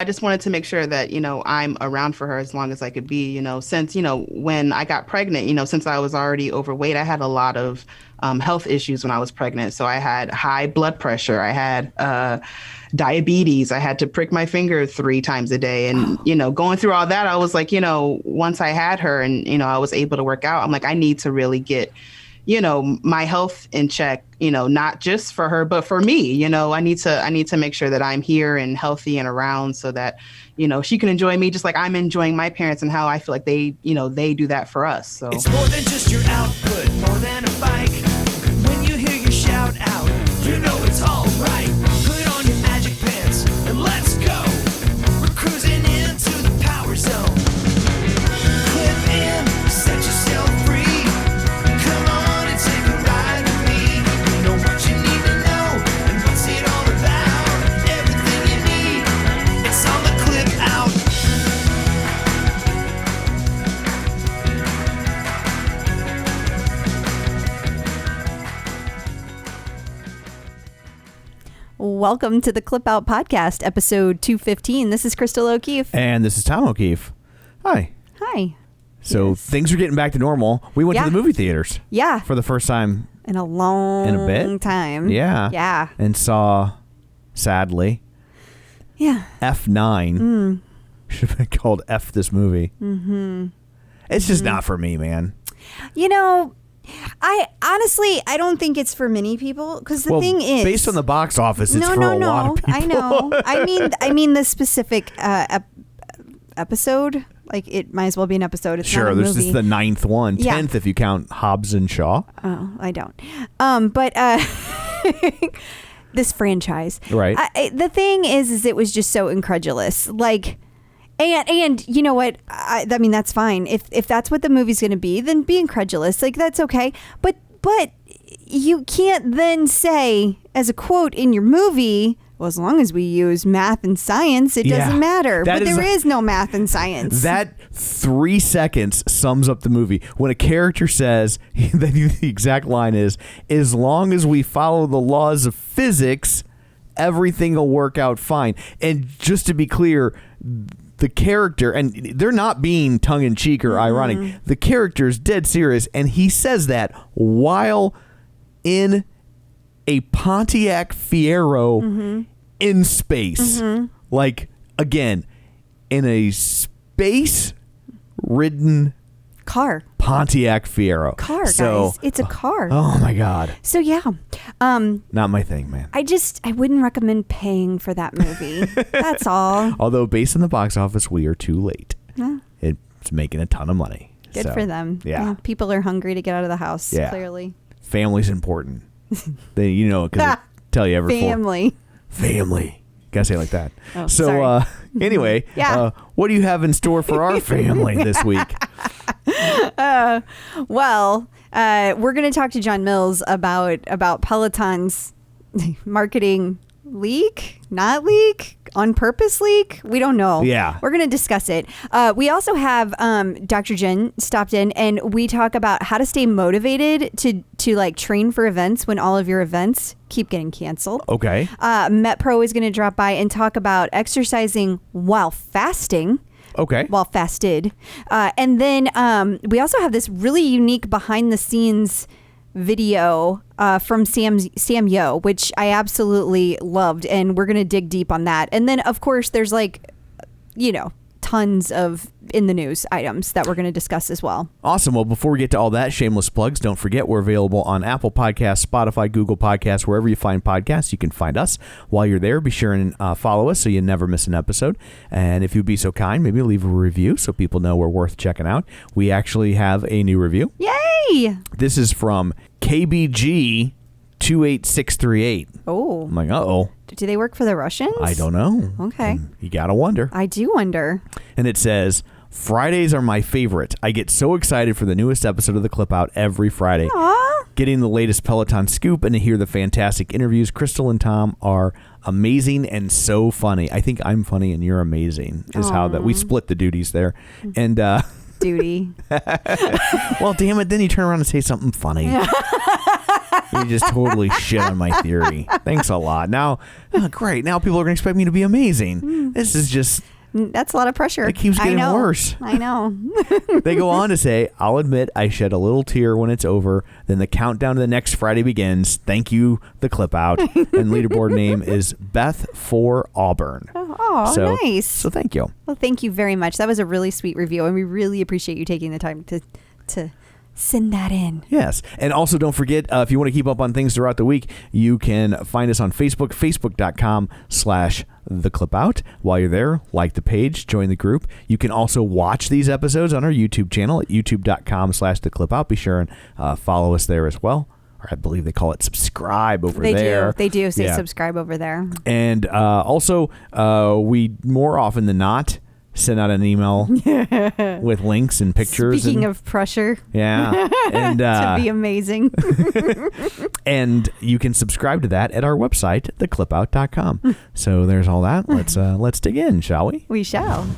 I just wanted to make sure that, I'm around for her as long as I could be, since, when I got pregnant, since I was already overweight, I had a lot of health issues when I was pregnant. So I had high blood pressure. I had diabetes. I had to prick my finger 3 times a day. And, going through all that, I was like, once I had her and, I was able to work out, I'm like, I need to really get my health in check, not just for her, but for me, I need to make sure that I'm here and healthy and around so that, she can enjoy me just like I'm enjoying my parents and how I feel like they do that for us. So it's more than just your output, more than a bike. When you hear your shout out, it's all right. Put on your magic pants and let's go. We're cruising into the power zone. Clip in, set yourself free. Welcome to the Clip Out Podcast, episode 215. This is Crystal O'Keefe. And this is Tom O'Keefe. Hi. Hi. So things are getting back to normal. We went to the movie theaters. Yeah. For the first time. In a long time. Yeah. Yeah. And saw, sadly, F9. Should have been called F this movie. Mm-hmm. It's just not for me, man. I honestly don't think it's for many people because the thing is, based on the box office, it's for a lot of people. I know. I mean the specific episode. Like it might as well be an episode. It's not a this movie. is the 9th one, 10th if you count Hobbs and Shaw. Oh, I don't. But this franchise, right? The thing is it was just so incredulous, like. And you know what? I mean, that's fine. If that's what the movie's going to be, then be incredulous. Like, that's okay. But you can't then say, as a quote in your movie, well, as long as we use math and science, it doesn't matter. But there is no math and science. That 3 seconds sums up the movie. When a character says, the exact line is, as long as we follow the laws of physics, everything will work out fine. And just to be clear, the character, and they're not being tongue-in-cheek or ironic, the character's dead serious, and he says that while in a Pontiac Fiero in space. Like, again, in a space-ridden car. Pontiac Fiero. Car, guys. It's a car. Oh, my God. So, yeah. Not my thing, man. I wouldn't recommend paying for that movie. That's all. Although, based on the box office, we are too late. Yeah. It's making a ton of money. Good for them. Yeah. People are hungry to get out of the house, clearly. Family's important. Because I tell you every Family. Gotta say it like that. Oh, so, sorry. anyway, what do you have in store for our family this week? We're going to talk to Jasmine Mills about Peloton's marketing leak, not leak, on purpose leak. We don't know. Yeah. We're going to discuss it. We also have Dr. Jenn stopped in, and we talk about how to stay motivated to like train for events when all of your events keep getting canceled. Okay. MetPro is going to drop by and talk about exercising while fasting. Okay. While fasted. And then we also have this really unique behind the scenes video from Sam Yo, which I absolutely loved. And we're going to dig deep on that. And then, of course, there's tons of in the news items that we're going to discuss as well. Awesome. Well, before we get to all that, shameless plugs, don't forget we're available on Apple Podcasts, Spotify, Google Podcasts, wherever you find podcasts, you can find us. While you're there, be sure and follow us so you never miss an episode. And if you'd be so kind, maybe leave a review so people know we're worth checking out. We actually have a new review. Yay! This is from KBG 28638. Oh. I'm like, uh-oh. Do they work for the Russians? I don't know. Okay. You gotta wonder. I do wonder. And it says, Fridays are my favorite. I get so excited for the newest episode of the Clip Out every Friday. Aww. Getting the latest Peloton scoop and to hear the fantastic interviews. Crystal and Tom are amazing and so funny. I think I'm funny and you're amazing is how that we split the duties there. And duty. well, damn it, then you turn around and say something funny. You just totally shit on my theory. Thanks a lot. Now, great. Now people are going to expect me to be amazing. This is just... That's a lot of pressure. It keeps getting worse. I know. They go on to say, I'll admit I shed a little tear when it's over. Then the countdown to the next Friday begins. Thank you, the clip out. And leaderboard name is Beth for Auburn. Oh, nice. So thank you. Well, thank you very much. That was a really sweet review, and we really appreciate you taking the time to send that in. Yes. And also don't forget, if you want to keep up on things throughout the week, you can find us on Facebook, facebook.com/theclipout. While you're there, like the page, join the group. You can also watch these episodes on our YouTube channel at youtube.com/theclipout. Be sure and follow us there as well. Or I believe they call it subscribe over there. They do say subscribe over there. And also, we more often than not send out an email with links and pictures. Speaking of pressure. Yeah. And to be amazing. And you can subscribe to that at our website, theclipout.com. So there's all that. Let's dig in, shall we? We shall.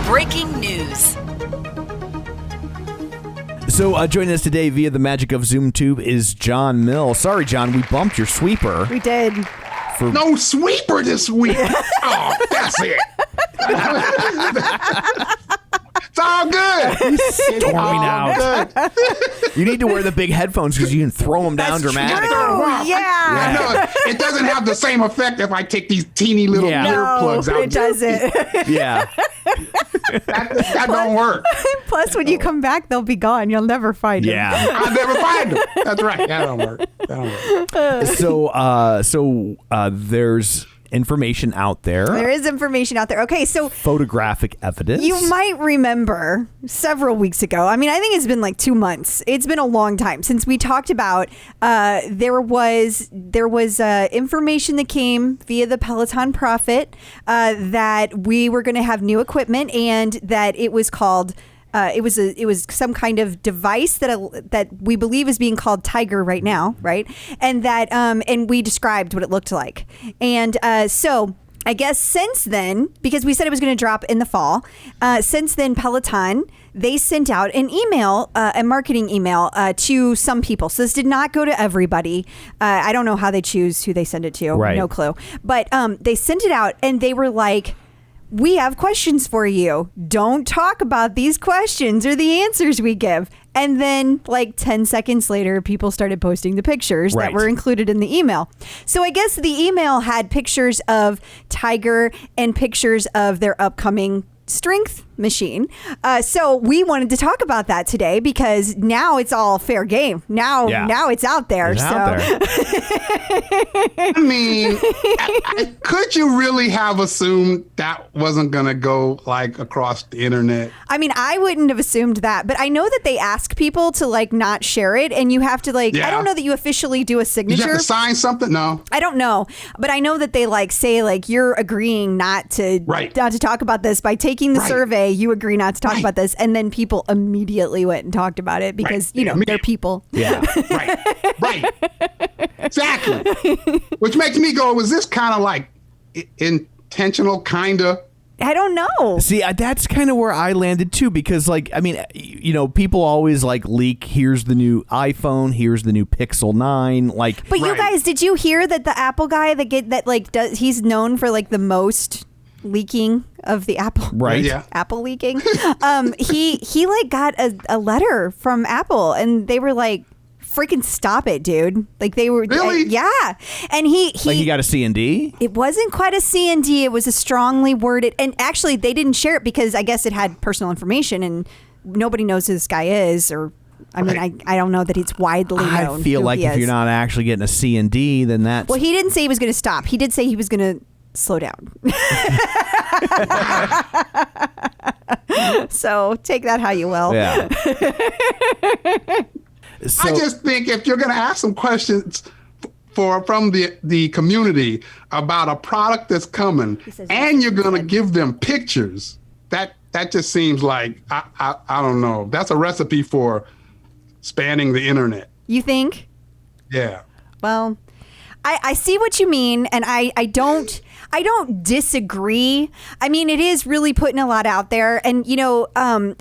Breaking news. So joining us today via the magic of ZoomTube is John Mills. Sorry, John, we bumped your sweeper. We did. No sweeper this week. Oh, that's it. It's all good. Storming out. You need to wear the big headphones because you can throw them down dramatically. Yeah. No, it doesn't have the same effect if I take these teeny little earplugs out. It doesn't. Yeah. That don't work. Plus, when you come back, they'll be gone. You'll never find them. Yeah. I'll never find them. That's right. That don't work. So there's information out there. There is information out there. Okay, so photographic evidence. You might remember several weeks ago. I mean, I think it's been like 2 months. It's been a long time since we talked about there was information that came via the Peloton Prophet that we were going to have new equipment and that it was called. It was some kind of device that we believe is being called Tiger right now, right? And that and we described what it looked like. And so I guess since then, because we said it was going to drop in the fall, since then Peloton, they sent out an email, a marketing email to some people. So this did not go to everybody. I don't know how they choose who they send it to. Right. No clue. But they sent it out and they were like, we have questions for you. Don't talk about these questions or the answers we give. And then like 10 seconds later, people started posting the pictures that were included in the email. So I guess the email had pictures of Tiger and pictures of their upcoming strength machine. So we wanted to talk about that today because now it's all fair game. Now it's out there. I mean, could you really have assumed that wasn't going to go like across the internet? I mean, I wouldn't have assumed that, but I know that they ask people to like not share it and you have to like, I don't know that you officially do a signature. You have to sign something? No. I don't know, but I know that they like say like you're agreeing not to talk about this by taking the survey. You agree not to talk about this, and then people immediately went and talked about it because you know they're people. Yeah, right, exactly. Which makes me go, was this kind of like intentional, kind of? I don't know. See, that's kind of where I landed too, because like, I mean, you know, people always like leak, here's the new iPhone, here's the new Pixel 9, like. But you guys, did you hear that the Apple guy he's known for like the most leaking of the Apple, right? Yeah, Apple leaking. He like got a letter from Apple, and they were like, "Freaking stop it, dude!" Like they were, really, yeah. And he got a C&D. It wasn't quite a C&D. It was a strongly worded, and actually they didn't share it because I guess it had personal information, and nobody knows who this guy is, or. I mean, I don't know that it's widely known. I feel like if you're not actually getting a C&D, then that's. Well, he didn't say he was going to stop. He did say he was going to slow down. So take that how you will. Yeah. So, I just think if you're going to ask some questions from the community about a product that's coming, and you're going to give them pictures, that just seems like I don't know. That's a recipe for spanning the internet. You think? Yeah. Well, I see what you mean, and I don't disagree. I mean, it is really putting a lot out there, and you know,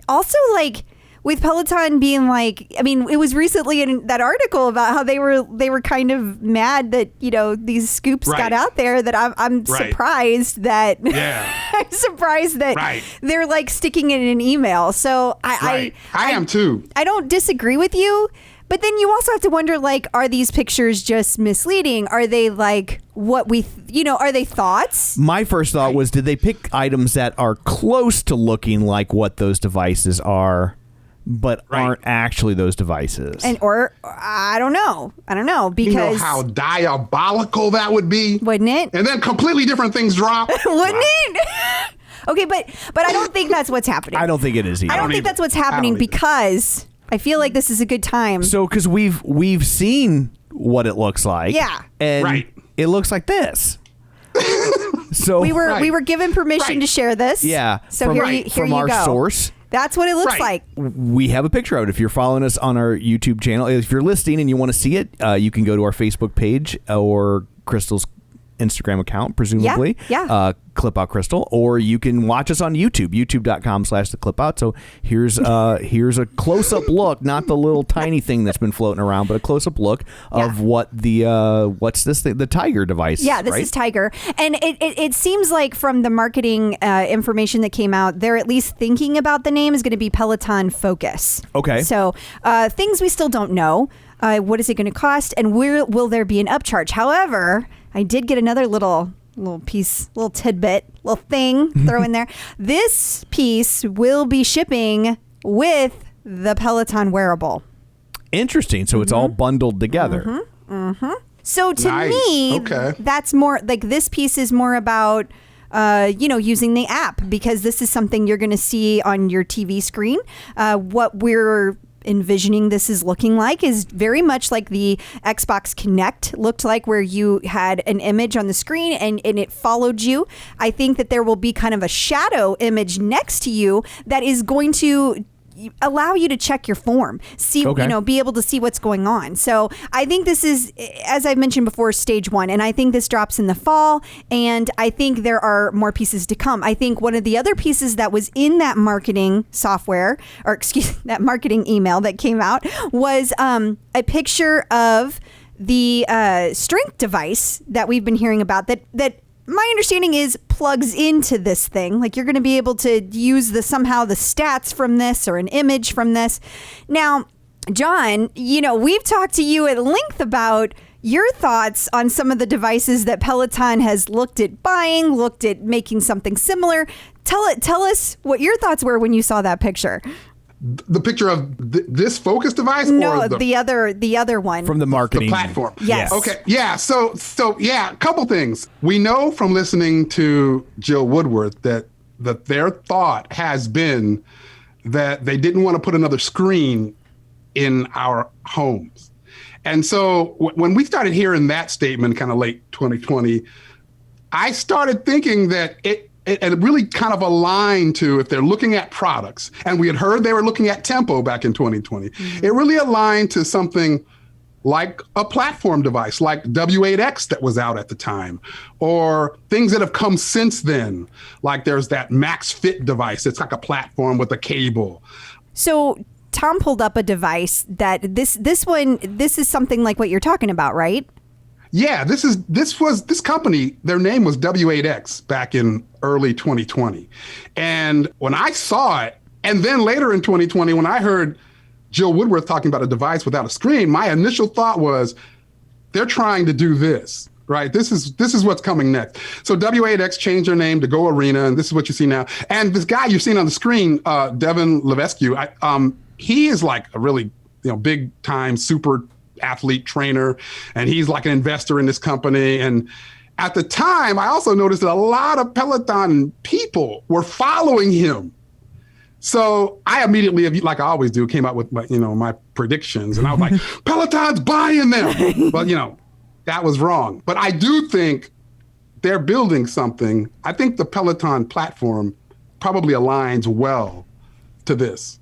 also like with Peloton being like, I mean, it was recently in that article about how they were kind of mad that, you know, these scoops got out there, that I'm surprised that I'm surprised that they're like sticking it in an email. So I am too. I don't disagree with you. But then you also have to wonder, like, are these pictures just misleading? Are they like what we, are they thoughts? My first thought was, did they pick items that are close to looking like what those devices are, but aren't actually those devices? Or I don't know because you know how diabolical that would be, wouldn't it? And then completely different things drop, wouldn't it? Okay, but I don't think that's what's happening. I don't think it is either. I don't think that's what's happening because I feel like this is a good time. So, because we've seen what it looks like, and it looks like this. So we were given permission to share this. Yeah. So here from you our go. source. That's what it looks like. We have a picture of it. If you're following us on our YouTube channel, if you're listening and you want to see it, you can go to our Facebook page or Crystal's Instagram account, presumably. Clip Out Crystal, or you can watch us on YouTube, youtube.com/theclipout. So here's a close-up look, not the little tiny thing that's been floating around, but a close-up look of what the what's this thing? The Tiger device. Yeah, this is Tiger, and it seems like from the marketing information that came out, they're at least thinking about the name is going to be Peloton Focus. Okay. So things we still don't know. What is it going to cost, and will there be an upcharge? However, I did get another little piece, little tidbit, little thing throw in there. This piece will be shipping with the Peloton wearable. Interesting. So it's all bundled together. So to me, that's more like this piece is more about using the app, because this is something you're going to see on your TV screen. What we're envisioning this is looking like is very much like the Xbox Kinect looked like, where you had an image on the screen and it followed you. I think that there will be kind of a shadow image next to you that is going to allow you to check your form, see, be able to see what's going on. So I think this is, as I've mentioned before, stage one. And I think this drops in the fall. And I think there are more pieces to come. I think one of the other pieces that was in that marketing software, or that marketing email that came out, was a picture of the strength device that we've been hearing about that my understanding is plugs into this thing. Like, you're going to be able to use the stats from this or an image from this. Now, John, we've talked to you at length about your thoughts on some of the devices that Peloton has looked at buying, looked at making something similar. Tell us what your thoughts were when you saw that picture. The picture of this focus device? No, or the other one. From the marketing. The platform. Yes. Okay. Yeah. So a couple things. We know from listening to Jill Woodworth that their thought has been that they didn't want to put another screen in our homes. And so when we started hearing that statement kind of late 2020, I started thinking that it really kind of aligned to, if they're looking at products, and we had heard they were looking at Tempo back in 2020, it really aligned to something like a platform device like W8X that was out at the time, or things that have come since then. Like there's that Max Fit device. It's like a platform with a cable. So Tom pulled up a device that this is something like what you're talking about, right? Yeah, this company, their name was W8X back in early 2020. And when I saw it, and then later in 2020, when I heard Jill Woodworth talking about a device without a screen, my initial thought was, they're trying to do this, right? This is what's coming next. So W8X changed their name to Go Arena, and this is what you see now. And this guy you've seen on the screen, Devin Levesque, he is like a really big time super athlete trainer, and he's like an investor in this company. And at the time, I also noticed that a lot of Peloton people were following him. So I immediately, like I always do, came out with my predictions, and I was like, Peloton's buying them. But that was wrong. But I do think they're building something. I think the Peloton platform probably aligns well to this.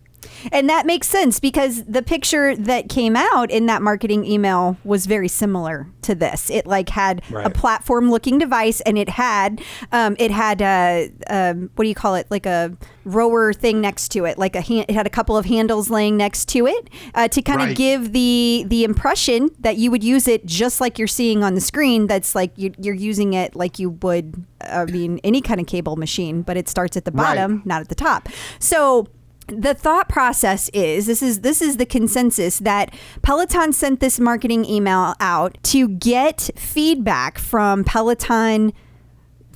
And that makes sense because the picture that came out in that marketing email was very similar to this. It like had a platform looking device, and it had a what do you call it? Like a rower thing next to it. Like it had a couple of handles laying next to it to kind of give the impression that you would use it just like you're seeing on the screen. That's like you're using it like you would, any kind of cable machine, but it starts at the bottom, not at the top. So the thought process is this is the consensus that Peloton sent this marketing email out to get feedback from Peloton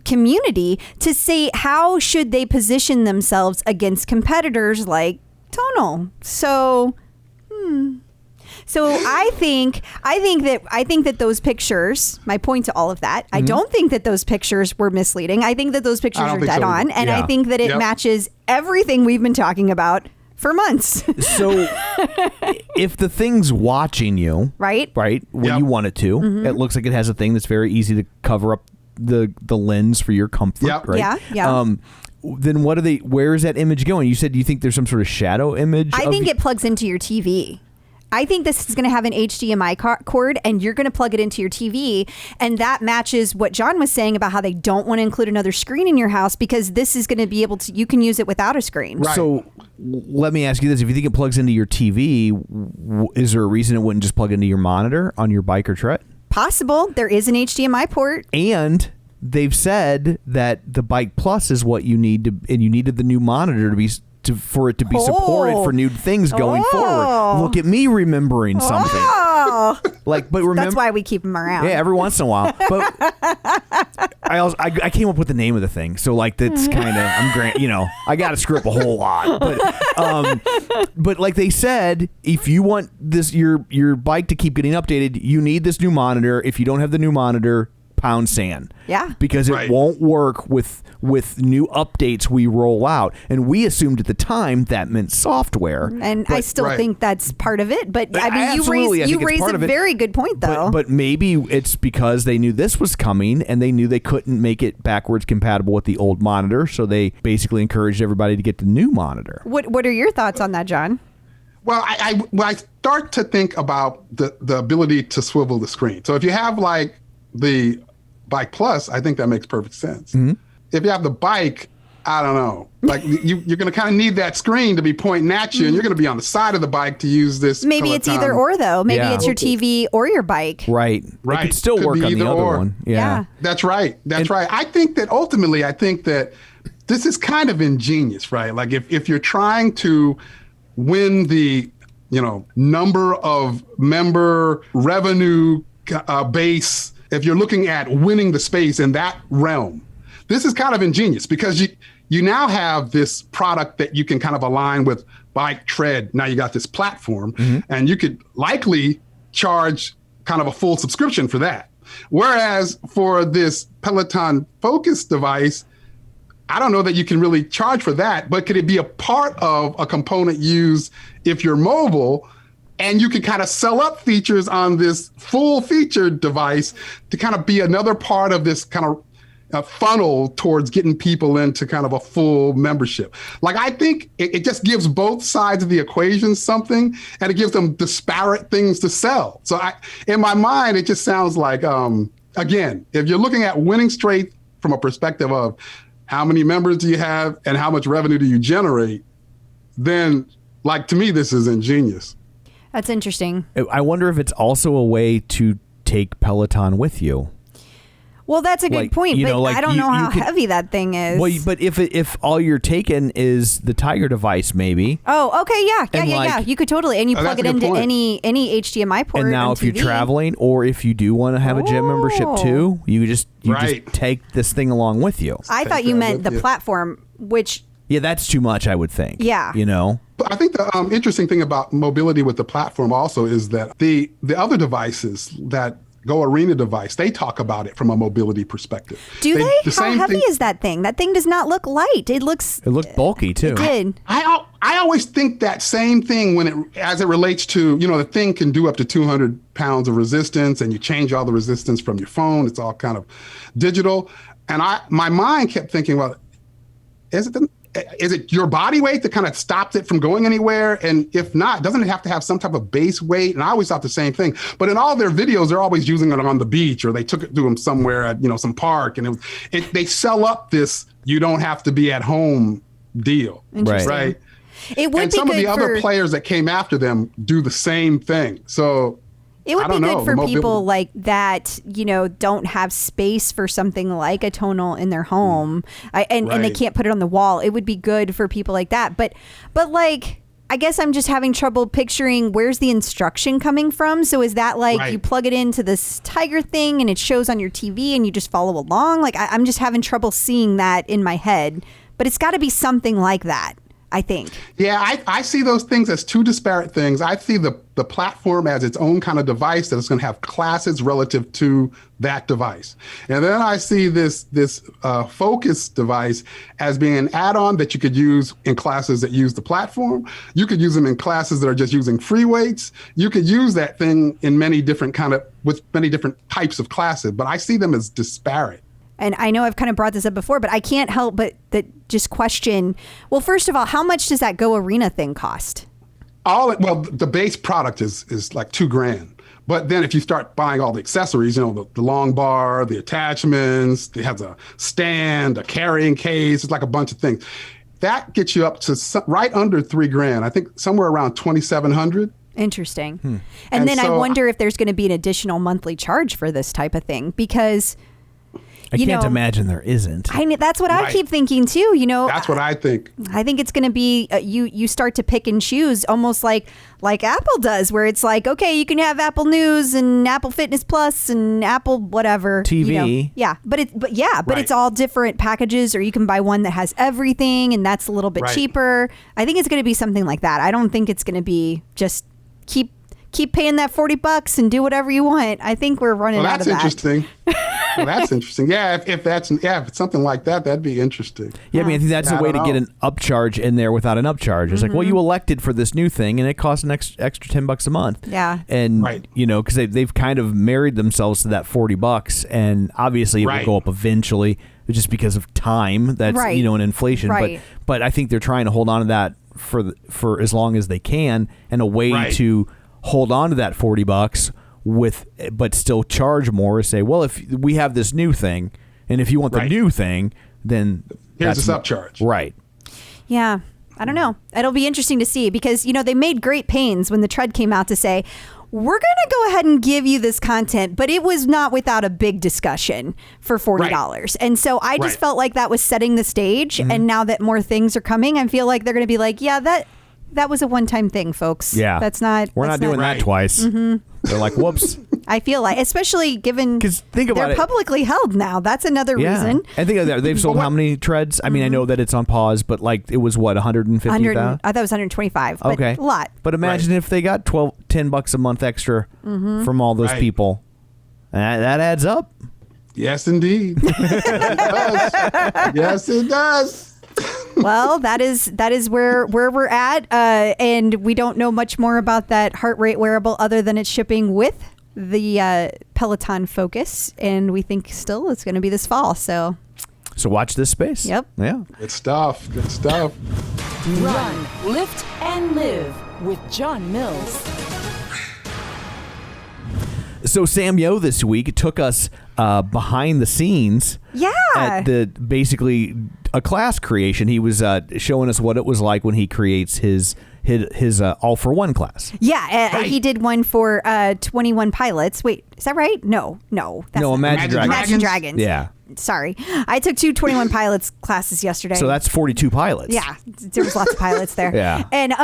community to say how should they position themselves against competitors like Tonal. So I think that those pictures, my point to all of that, I don't think that those pictures were misleading. I think that those pictures are dead on. And I think that it matches everything we've been talking about for months. So if the thing's watching you, right, when you want it to, it looks like it has a thing that's very easy to cover up the lens for your comfort, right? Yeah. Then where is that image going? You said you think there's some sort of shadow image? I think it plugs into your TV. I think this is going to have an HDMI cord, and you're going to plug it into your TV, and that matches what John was saying about how they don't want to include another screen in your house because this is going to be able to, you can use it without a screen. Right. So let me ask you this. If you think it plugs into your TV, is there a reason it wouldn't just plug into your monitor on your bike or tread? Possible. There is an HDMI port. And they've said that the Bike Plus is what you need to, and you needed the new monitor to be for it to be supported for new things going forward. Look at me remembering something. But remember, that's why we keep them around. Yeah, every once in a while. But I came up with the name of the thing, so that's kind of I got to screw up a whole lot. But like they said, if you want this your bike to keep getting updated, you need this new monitor. If you don't have the new monitor, pound sand. Yeah. Because it won't work with new updates we roll out. And we assumed at the time that meant software. And I still think that's part of it. But I mean, you raise a very good point, though. But maybe it's because they knew this was coming and they knew they couldn't make it backwards compatible with the old monitor. So they basically encouraged everybody to get the new monitor. What are your thoughts on that, John? Well, I start to think about the ability to swivel the screen. So if you have the Bike Plus, I think that makes perfect sense. Mm-hmm. If you have the bike, I don't know. You're going to kind of need that screen to be pointing at you, and you're going to be on the side of the bike to use this. Maybe Peloton. It's either or, though. Maybe it's your TV or your bike. Right. It could still work on the other one. Yeah. That's right. Right. I think that this is kind of ingenious, right? Like if you're trying to win the number of member revenue base, if you're looking at winning the space in that realm, this is kind of ingenious because you now have this product that you can kind of align with bike, tread. Now you got this platform, and you could likely charge kind of a full subscription for that. Whereas for this Peloton Focus device, I don't know that you can really charge for that, but could it be a part of a component used if you're mobile? And you can kind of sell up features on this full featured device to kind of be another part of this kind of funnel towards getting people into kind of a full membership. I think it just gives both sides of the equation something, and it gives them disparate things to sell. So in my mind, it just sounds like, again, if you're looking at winning straight from a perspective of how many members do you have and how much revenue do you generate, then to me, this is ingenious. That's interesting. I wonder if it's also a way to take Peloton with you. Well, that's a good point, but I don't know how heavy that thing is. Well, but if all you're taking is the Tiger device, maybe. Oh, okay, yeah. You could totally, and you plug it into any HDMI port. And now, if you're traveling, or if you do want to have a gym membership too, you just take this thing along with you. I thought you meant the platform, which. Yeah, that's too much, I would think. Yeah. But I think the interesting thing about mobility with the platform also is that the other devices that Go Arena device, they talk about it from a mobility perspective. Do they? How heavy is that thing? That thing does not look light. It looked bulky too. It did. I always think that same thing as it relates to, the thing can do up to 200 pounds of resistance, and you change all the resistance from your phone. It's all kind of digital. And my mind kept thinking, well, is it your body weight that kind of stops it from going anywhere? And if not, doesn't it have to have some type of base weight? And I always thought the same thing. But in all their videos, they're always using it on the beach, or they took it to them somewhere at, some park. And they sell up this you don't have to be at home deal. Right? It would and be some good of the other players that came after them do the same thing. So it would be good for people like that, don't have space for something like a tonal in their home, and they can't put it on the wall. It would be good for people like that. But like, I guess I'm just having trouble picturing where's the instruction coming from. So is that like you plug it into this Tiger thing and it shows on your TV and you just follow along? Like I'm just having trouble seeing that in my head. But it's got to be something like that, I think. Yeah, I see those things as two disparate things. I see the platform as its own kind of device that is going to have classes relative to that device. And then I see this focus device as being an add-on that you could use in classes that use the platform. You could use them in classes that are just using free weights. You could use that thing in with many different types of classes, but I see them as disparate. And I know I've kind of brought this up before, but I can't help but just question, well, first of all, how much does that Go Arena thing cost? The base product is like $2,000. But then if you start buying all the accessories, the long bar, the attachments, it has a stand, a carrying case, it's like a bunch of things. That gets you up to right under $3,000. I think somewhere around $2,700. Interesting. And then so I wonder if there's going to be an additional monthly charge for this type of thing, because I can't imagine there isn't. That's what I keep thinking too. That's what I think. I think it's going to be you start to pick and choose, almost like Apple does, where it's like, okay, you can have Apple News and Apple Fitness Plus and Apple whatever TV. Yeah, but it's all different packages, or you can buy one that has everything, and that's a little bit cheaper. I think it's going to be something like that. I don't think it's going to be just keep paying that $40 and do whatever you want. I think we're running out of that. That's interesting. Well, that's interesting. Yeah, if it's something like that, that'd be interesting. Yeah, I mean, I think that's a way to get an upcharge in there without an upcharge. It's like, well, you elected for this new thing, and it costs an extra $10 a month. Yeah, and because they've kind of married themselves to that $40, and obviously it will go up eventually, just because of time. That's and inflation. Right. But I think they're trying to hold on to that for as long as they can, and a way to hold on to that $40 but still charge more, is say, well, if we have this new thing, and if you want the new thing, then here's this upcharge. Right. Yeah. I don't know. It'll be interesting to see, because, they made great pains when the Tread came out to say, we're going to go ahead and give you this content, but it was not without a big discussion for $40. Right. And so I just felt like that was setting the stage. Mm-hmm. And now that more things are coming, I feel like they're going to be like, yeah, that was a one-time thing, folks. Yeah. We're not doing that twice. Mm-hmm. They're like, whoops. I feel like, especially given they're publicly held now. That's another reason. I think they've sold how many treads? I mean, I know that it's on pause, but it was what, 150,000? I thought it was 125. But a lot. But imagine if they got $10 a month extra from all those people. That adds up. Yes, indeed. It does. Yes, it does. Well, that is where we're at, and we don't know much more about that heart rate wearable other than it's shipping with the Peloton Focus, and we think still it's going to be this fall. So watch this space. Yep. Yeah. Good stuff. Run, lift, and live with John Mills. So Sam Yo this week took us behind the scenes. Yeah. At basically a class creation. He was showing us what it was like when he creates his All for One class. Yeah, he did one for 21 Pilots. Wait, is that right? No. Imagine Dragons. Imagine Dragons. Yeah. Sorry. I took 2 21 Pilots classes yesterday. So that's 42 pilots. Yeah, there was lots of pilots there. Yeah. And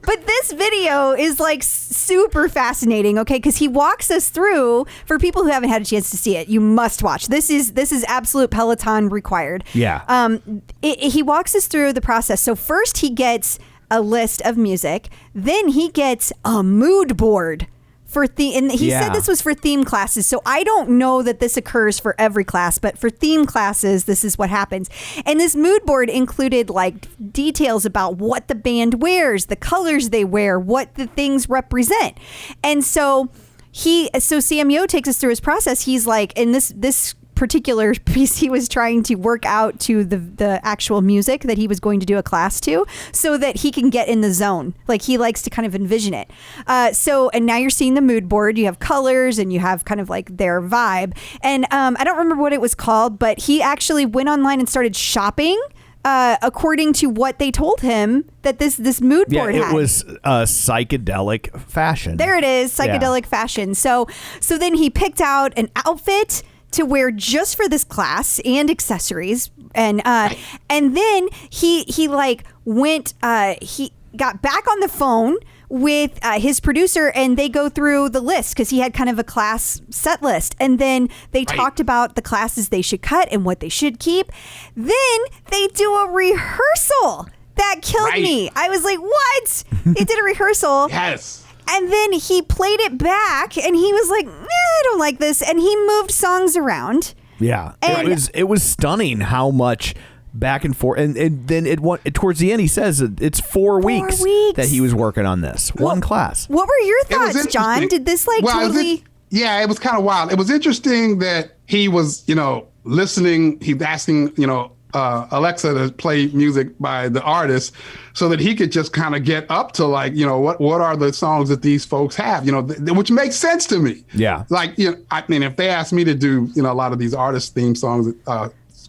but this video is super fascinating, okay? Because he walks us through, for people who haven't had a chance to see it, you must watch. This is absolute Peloton required. Yeah. He walks us through the process. So first he gets a list of music, then he gets a mood board for and he said this was for theme classes. So I don't know that this occurs for every class, but for theme classes, this is what happens. And this mood board included details about what the band wears, the colors they wear, what the things represent. And so Sam Yo takes us through his process. He's like, and this particular piece, he was trying to work out to the actual music that he was going to do a class to, so that he can get in the zone. Like, he likes to kind of envision it. And now you're seeing the mood board. You have colors and you have kind of like their vibe. And I don't remember what it was called, but he actually went online and started shopping according to what they told him that this mood board had. It was psychedelic fashion. There it is, psychedelic fashion. So then he picked out an outfit to wear just for this class and accessories, and then he like went he got back on the phone with his producer, and they go through the list because he had kind of a class set list, and then they talked about the classes they should cut and what they should keep. Then they do a rehearsal that killed me. I was like, what? They did a rehearsal. Yes. And then he played it back, and he was like, I don't like this, and he moved songs around. Yeah, And- it was stunning how much back and forth, and then towards the end he says it's 4 weeks that he was working on this one class. What were your It was thoughts, John? interesting. Did this like totally? It was kind of wild. It was interesting that he was, listening. He's asking, Alexa to play music by the artist so that he could just kind of get up to like, what are the songs that these folks have, which makes sense to me. Yeah. Like, I mean, if they asked me to do, a lot of these artist theme songs,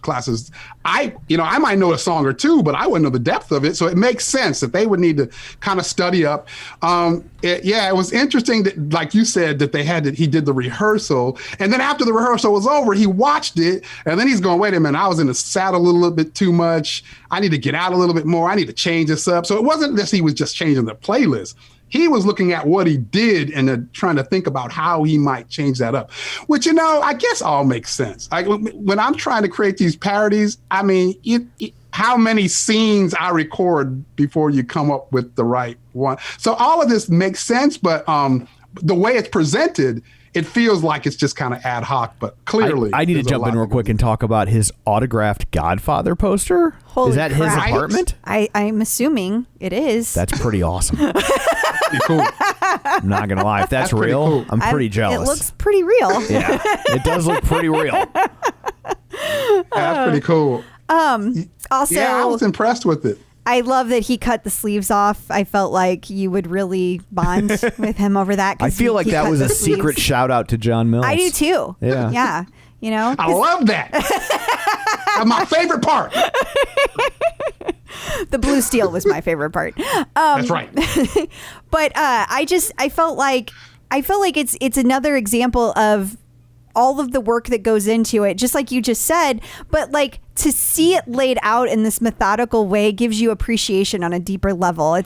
classes, I might know a song or two, but I wouldn't know the depth of it. So it makes sense that they would need to kind of study up. It was interesting that, like you said, that he did the rehearsal, and then after the rehearsal was over, he watched it, and then he's going, wait a minute, I was in the saddle a little bit too much. I need to get out a little bit more. I need to change this up. So it wasn't that he was just changing the playlist. He was looking at what he did and trying to think about how he might change that up, which, I guess all makes sense. Like, when I'm trying to create these parodies, I mean, how many scenes I record before you come up with the right one. So all of this makes sense, but the way it's presented, it feels like it's just kind of ad hoc, but clearly. I need to jump in real quick and talk about his autographed Godfather poster. Holy is that crap. his apartment? I'm assuming it is. That's pretty awesome. Pretty cool. I'm not going to lie. If that's pretty real, cool. I'm pretty jealous. It looks pretty real. Yeah, it does look pretty real. That's pretty cool. Also, I was impressed with it. I love that he cut the sleeves off. I felt like you would really bond with him over that. I feel like that was a secret shout out to John Mills. I do too. Yeah. Yeah. I love that. That's my favorite part. The blue steel was my favorite part. That's right. But I felt like it's another example of all of the work that goes into it, just like you just said, but like to see it laid out in this methodical way gives you appreciation on a deeper level.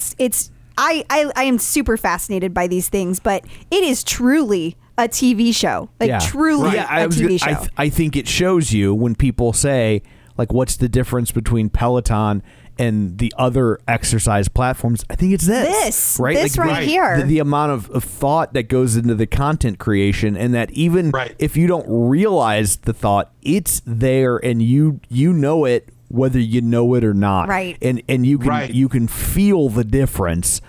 I am super fascinated by these things, but it is truly a TV show, truly a TV show. I think it shows you when people say, like, what's the difference between Peloton and the other exercise platforms? I think it's this right? This like, right here. The amount of thought that goes into the content creation, and that even if you don't realize the thought, it's there, and you know it whether you know it or not. Right. And you can feel the difference,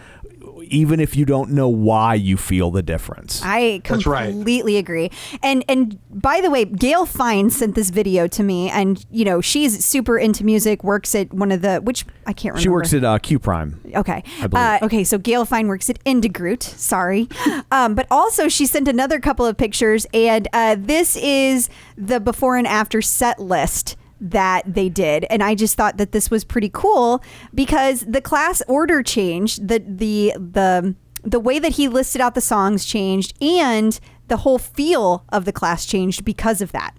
even if you don't know why you feel the difference. I completely agree. And by the way, Gail Fine sent this video to me, and she's super into music, works at one of the, which I can't remember. She works at Q Prime. Okay. I believe. Okay, so Gail Fine works at Indigroot. Sorry. But also she sent another couple of pictures, and this is the before and after set list that they did, and I just thought that this was pretty cool because the class order changed, the way that he listed out the songs changed, and the whole feel of the class changed because of that.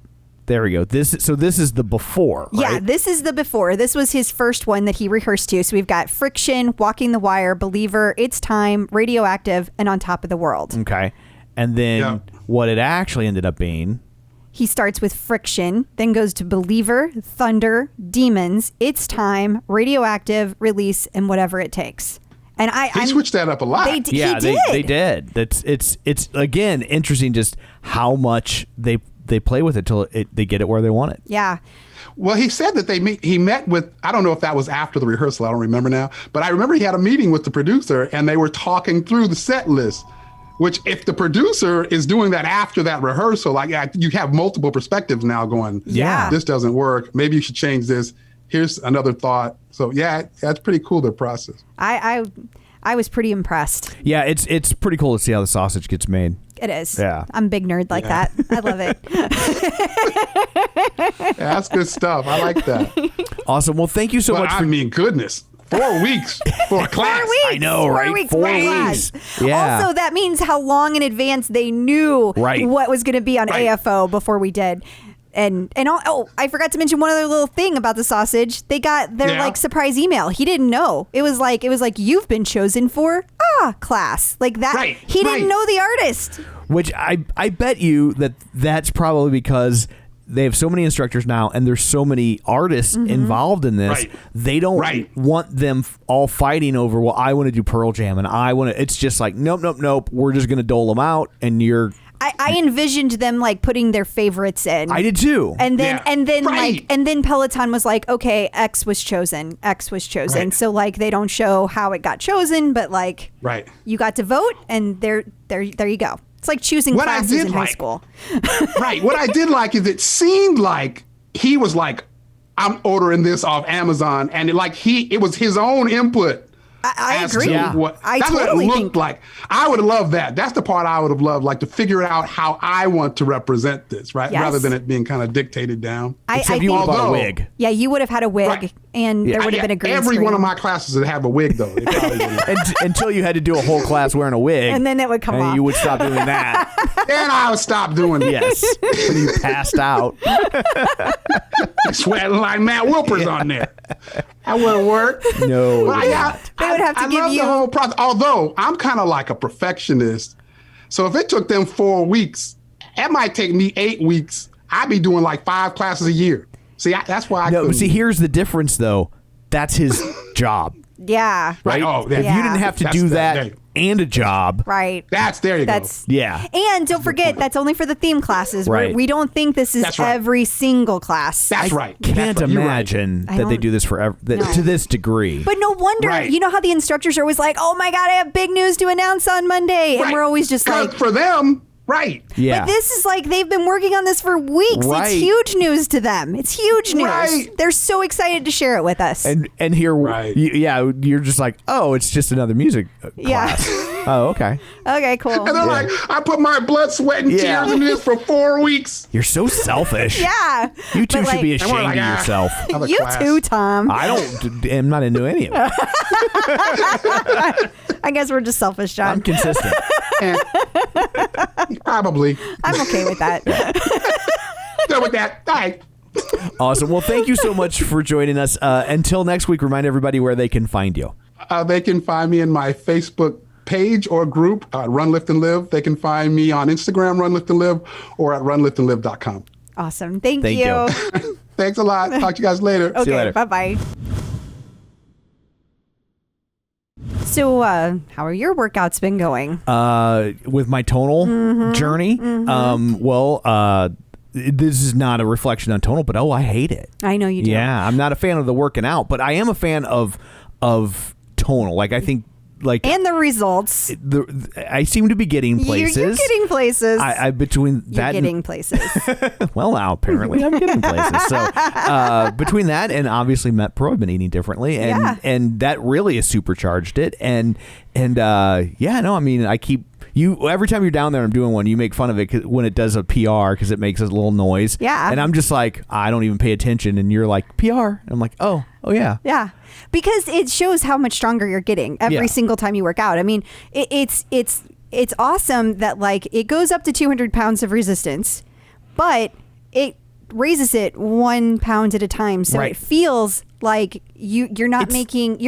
There we go. This is the before, right? Yeah, this is the before. This was his first one that he rehearsed to. So we've got Friction, Walking the Wire, Believer, It's Time, Radioactive, and On Top of the World. Okay. And then what it actually ended up being, he starts with Friction, then goes to Believer, Thunder, Demons, It's Time, Radioactive, Release, and Whatever It Takes. And he switched that up a lot. He did. They did. It's again interesting just how much they play with it till they get it where they want it. Yeah. Well, he said that he met with, I don't know if that was after the rehearsal, I don't remember now, but I remember he had a meeting with the producer and they were talking through the set list. Which, if the producer is doing that after that rehearsal, like you have multiple perspectives now going, Yeah. this doesn't work. Maybe you should change this. Here's another thought. So yeah, that's pretty cool, the process. I was pretty impressed. Yeah, it's pretty cool to see how the sausage gets made. It is. Yeah. I'm a big nerd like that. I love it. Yeah, that's good stuff. I like that. Awesome. Well, thank you so But much I for mean, goodness, 4 weeks for a class. 4 weeks. I know, 4 right? weeks 4 for a class. weeks. Yeah. Also, that means how long in advance they knew Right. what was going to be on Right. AFO before we did. And I forgot to mention one other little thing about the sausage. They got their Yeah. like surprise email. He didn't know. It was like you've been chosen for class like that. Right, He right. didn't know the artist. Which I bet you that's probably because they have so many instructors now and there's so many artists involved in this. Right. They don't Right. want them all fighting over, well, I want to do Pearl Jam and I want to. It's just like, nope. We're just going to dole them out and you're. I envisioned them like putting their favorites in. I did too. And then Yeah. Right. and then Peloton was like, okay, X was chosen. Right. So like they don't show how it got chosen, but like Right. you got to vote and there you go. It's like choosing What I classes did in high like- school. Right. What I did like is it seemed like he was like, I'm ordering this off Amazon, and it was his own input. I as agree. to Yeah. I that's totally what it think- looked like. I would have loved that. That's the part I would have loved, like to figure out how I want to represent this, right? Yes. Rather than it being kind of dictated down. I Except think you would have bought a although- wig. yeah, you would have had a wig Right. and there would have been a green Every screen. one of my classes would have a wig, though. They probably wouldn't. Until you had to do a whole class wearing a wig. And then it would come and off. you would stop doing that. Then I would stop doing it. Yes. When you passed out. Sweating like Matt Wilpers on there. That wouldn't work. No. Well, They would have to I give love you- the whole process. Although I'm kind of like a perfectionist, so if it took them 4 weeks, it might take me 8 weeks. I'd be doing like 5 classes a year. See, that's why I No, couldn't. see, here's the difference, though. That's his job, Yeah. right? Oh, If Yeah. you didn't have to That's do that that day. and a job, Right. There you That's yeah. And don't forget, that's only for the theme classes. Right. We don't think this is That's right. every single class. That's right. Can't That's right. You're right. imagine I that they don't- do this forever to this degree. But no wonder, Right. you know how the instructors are always like, oh my God, I have big news to announce on Monday. And Right. we're always just 'Cause like, for them, right. yeah. but this is like, they've been working on this for weeks. Right. It's huge news to them. It's huge news. Right. They're so excited to share it with us. and here, Right. you're just like, oh, it's just another music Yeah. class. Oh, okay. Okay, cool. And they're like, I put my blood, sweat, and Yeah. tears into this for 4 weeks. You're so selfish. Yeah. You two But, should be like, And we're ashamed like, of yourself. another You class. too, Tom. I'm not into any of it. I guess we're just selfish, John. I'm consistent. And probably. I'm okay with that. Good with that. All right. Awesome. Well, thank you so much for joining us. Until next week, remind everybody where they can find you. They can find me in my Facebook page or group, Run, Lift, and Live. They can find me on Instagram, Run, Lift, and Live, or at runliftandlive.com. Awesome. Thank Thank you. you. Thanks a lot. Talk to you guys later. you Okay, later. bye-bye. So, how are your workouts been going? With my tonal Mm-hmm. journey, this is not a reflection on tonal, but I hate it. I know you do. Yeah, I'm not a fan of the working out, but I am a fan of tonal. Like, I think, like, And the results. I seem to be getting places. You're getting places. I between You're that and- getting places. well, now apparently I'm getting places. So between that and obviously Met Pro, I've been eating differently, and Yeah. and that really has supercharged it. And yeah, no, I mean, I keep you every time you're down there, I'm doing one. You make fun of it when it does a PR because it makes a little noise. Yeah. and I'm just like, I don't even pay attention, and you're like PR, and I'm like, oh yeah. Yeah, because it shows how much stronger you're getting every Yeah. single time you work out. I mean, it's awesome that like it goes up to 200 pounds of resistance, but it raises it 1 pound at a time, so Right. it feels like you're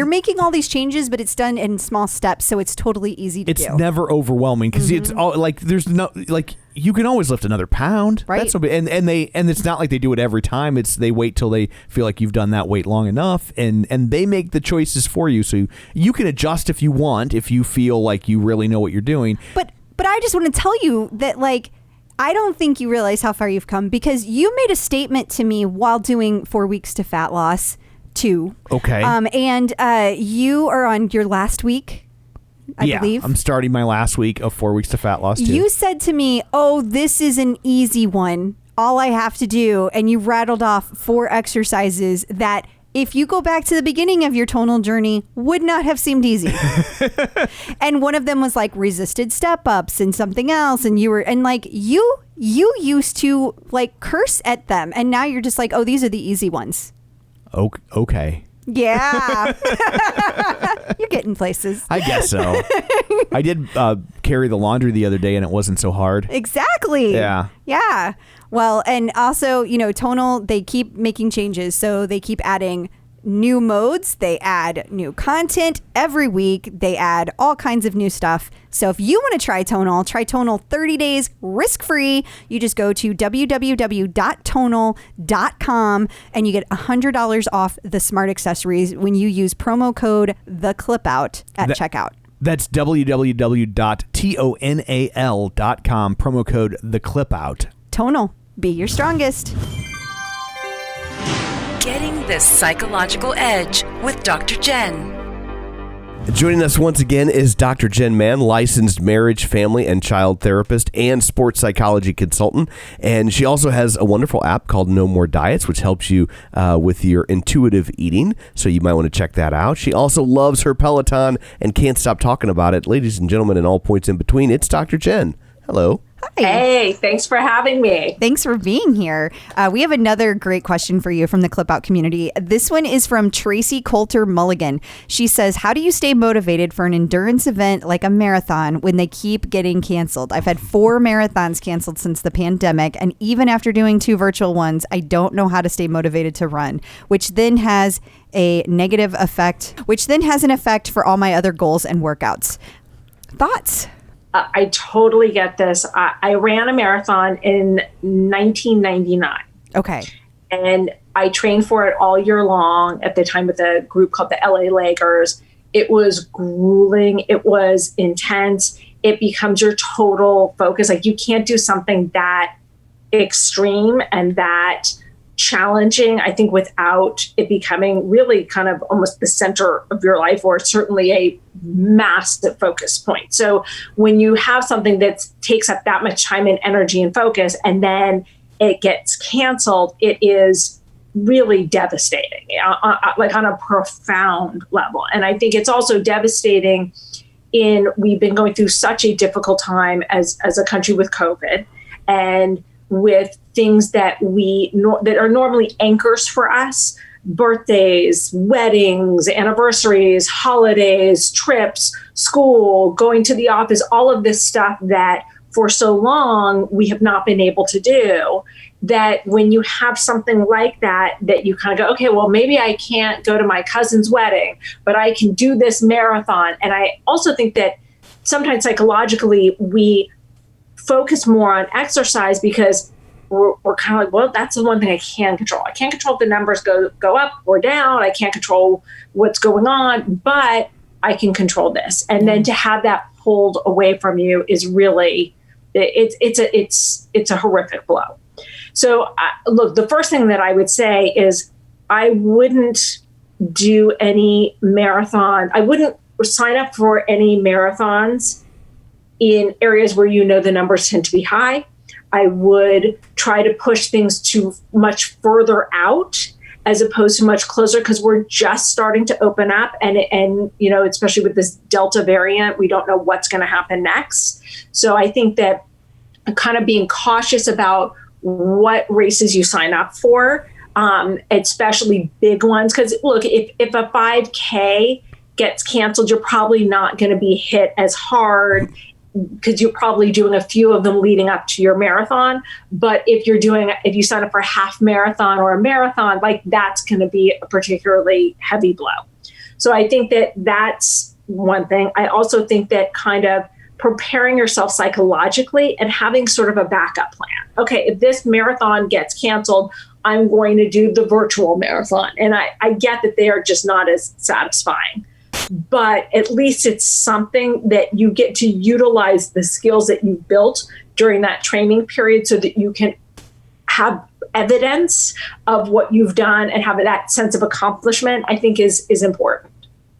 making all these changes, but it's done in small steps, so it's totally easy to It's do. never overwhelming because it's all like there's no like you can always lift another pound, Right. That's no big, and it's not like they do it every time. It's they wait till they feel like you've done that weight long enough, and they make the choices for you, so you can adjust if you want, if you feel like you really know what you're doing. But I just want to tell you that like I don't think you realize how far you've come, because you made a statement to me while doing 4 weeks to fat loss 2. Okay. And you are on your last week I believe. I'm starting my last week of 4 weeks to fat loss too. You said to me, oh, this is an easy one. All I have to do, and you rattled off 4 exercises that if you go back to the beginning of your tonal journey, would not have seemed easy. And one of them was like resisted step ups and something else. And you used to like curse at them. And now you're just like, oh, these are the easy ones. Okay. Yeah. You're getting places. I guess so. I did carry the laundry the other day and it wasn't so hard. Exactly. Yeah. Yeah. Well, and also, Tonal, they keep making changes. So they keep adding new modes. They add new content every week. They add all kinds of new stuff. So if you want to try Tonal 30 days risk-free. You just go to www.tonal.com and you get $100 off the smart accessories when you use promo code TheClipout at checkout. That's www.tonal.com, promo code TheClipout. Tonal, be your strongest. Getting the psychological edge with Dr. Jenn. Joining us once again is Dr. Jenn Mann, licensed marriage, family, and child therapist and sports psychology consultant. And she also has a wonderful app called No More Diets, which helps you with your intuitive eating. So you might want to check that out. She also loves her Peloton and can't stop talking about it. Ladies and gentlemen, and all points in between, it's Dr. Jenn. Hello. Hi. Hey, thanks for having me. Thanks for being here. We have another great question for you from the Clip Out community. This one is from Tracy Coulter Mulligan. She says, how do you stay motivated for an endurance event like a marathon when they keep getting canceled? I've had 4 marathons canceled since the pandemic, and even after doing 2 virtual ones, I don't know how to stay motivated to run, which then has an effect for all my other goals and workouts. Thoughts? I totally get this. I ran a marathon in 1999. Okay. And I trained for it all year long at the time with a group called the LA Lakers. It was grueling. It was intense. It becomes your total focus. Like you can't do something that extreme and that challenging, I think, without it becoming really kind of almost the center of your life, or certainly a massive focus point. So when you have something that takes up that much time and energy and focus, and then it gets canceled, it is really devastating, like on a profound level. And I think it's also devastating we've been going through such a difficult time as a country with COVID, and with things that that are normally anchors for us: birthdays, weddings, anniversaries, holidays, trips, school, going to the office, all of this stuff that for so long we have not been able to do. That when you have something like that you kind of go, okay, well, maybe I can't go to my cousin's wedding, but I can do this marathon. And I also think that sometimes psychologically we focus more on exercise because we're kind of like, well, that's the one thing I can control. I can't control if the numbers go up or down. I can't control what's going on, but I can control this. And then to have that pulled away from you is really, it's a horrific blow. So look, the first thing that I would say is I wouldn't do any marathon. I wouldn't sign up for any marathons in areas where the numbers tend to be high. I would try to push things to much further out as opposed to much closer, because we're just starting to open up, and especially with this Delta variant, we don't know what's going to happen next. So I think that kind of being cautious about what races you sign up for, especially big ones, because look, if a 5K gets canceled, you're probably not going to be hit as hard because you're probably doing a few of them leading up to your marathon. But if you sign up for a half marathon or a marathon, like that's going to be a particularly heavy blow. So I think that that's one thing. I also think that kind of preparing yourself psychologically and having sort of a backup plan. Okay, if this marathon gets canceled, I'm going to do the virtual marathon. And I get that they are just not as satisfying. But at least it's something that you get to utilize the skills that you've built during that training period so that you can have evidence of what you've done and have that sense of accomplishment, I think is important.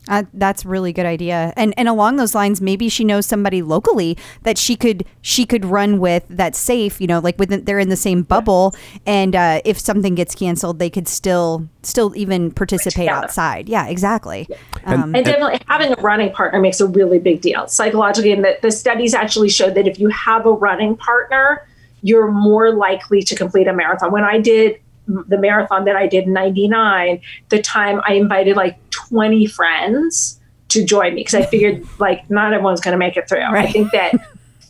That's a really good idea. And along those lines, maybe she knows somebody locally that she could run with that's safe, like they're in the same bubble. And if something gets canceled, they could still even participate outside. Yeah, exactly. And definitely having a running partner makes a really big deal psychologically. And the studies actually showed that if you have a running partner, you're more likely to complete a marathon. When I did the marathon that I did in 99, the time I invited like 20 friends to join me because I figured like not everyone's going to make it through. Right. I think that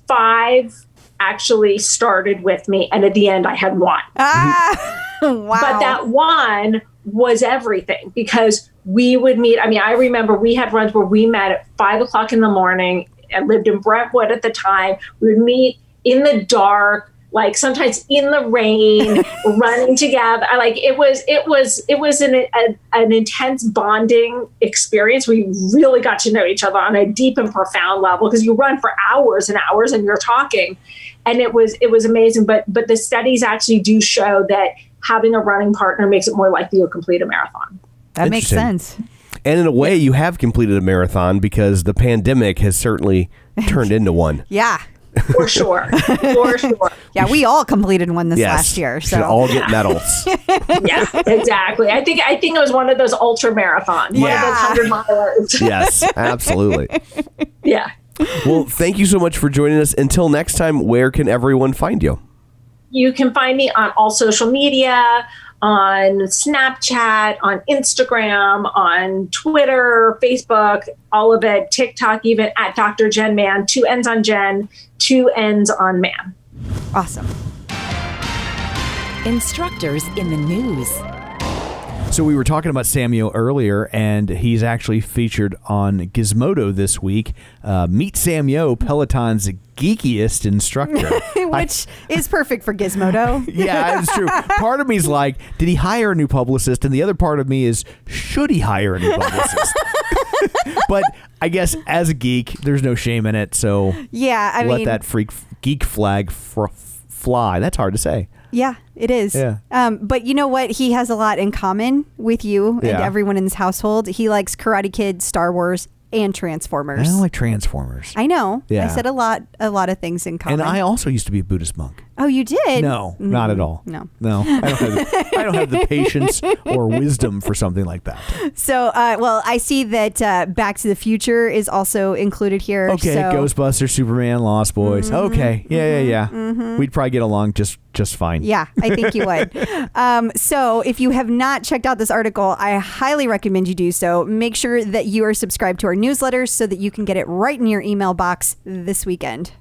5 actually started with me, and at the end I had 1. Wow. But that 1 was everything because we would meet. I mean, I remember we had runs where we met at 5 o'clock in the morning. I lived in Brentwood at the time. We would meet in the dark, like sometimes in the rain, running together. It was an intense bonding experience. We really got to know each other on a deep and profound level because you run for hours and hours and you're talking, and it was amazing. But the studies actually do show that having a running partner makes it more likely you'll complete a marathon. That makes sense. And in a way, you have completed a marathon because the pandemic has certainly turned into one. Yeah. For sure. Yeah, we all completed one this last year. So should all get medals. Yeah, exactly. I think it was one of those ultra marathons, one of those 100-milers. Yes, absolutely. Yeah. Well, thank you so much for joining us. Until next time, where can everyone find you? You can find me on all social media, on Snapchat, on Instagram, on Twitter, Facebook, all of it, TikTok, even at Dr. Jenn Man, 2 N's on Jen, 2 N's on Man. Awesome. Instructors in the news. So we were talking about Samuel earlier, and he's actually featured on Gizmodo this week. Meet Samuel, Peloton's geekiest instructor. Which is perfect for Gizmodo. Yeah, it's true. Part of me is like, did he hire a new publicist? And the other part of me is, should he hire a new publicist? But I guess as a geek, there's no shame in it. So yeah, I mean, that freak geek flag fly. That's hard to say. Yeah, it is. Yeah. But you know what? He has a lot in common with you and everyone in his household. He likes Karate Kid, Star Wars, and Transformers. I don't like Transformers. I know. Yeah. I said a lot of things in common. And I also used to be a Buddhist monk. Oh, you did? No, not at all. No. I don't have the patience or wisdom for something like that. So, well, I see that Back to the Future is also included here. Okay, so. Ghostbusters, Superman, Lost Boys. Okay, yeah. We'd probably get along just fine. Yeah, I think you would. So if you have not checked out this article, I highly recommend you do so. Make sure that you are subscribed to our newsletters so that you can get it right in your email box this weekend.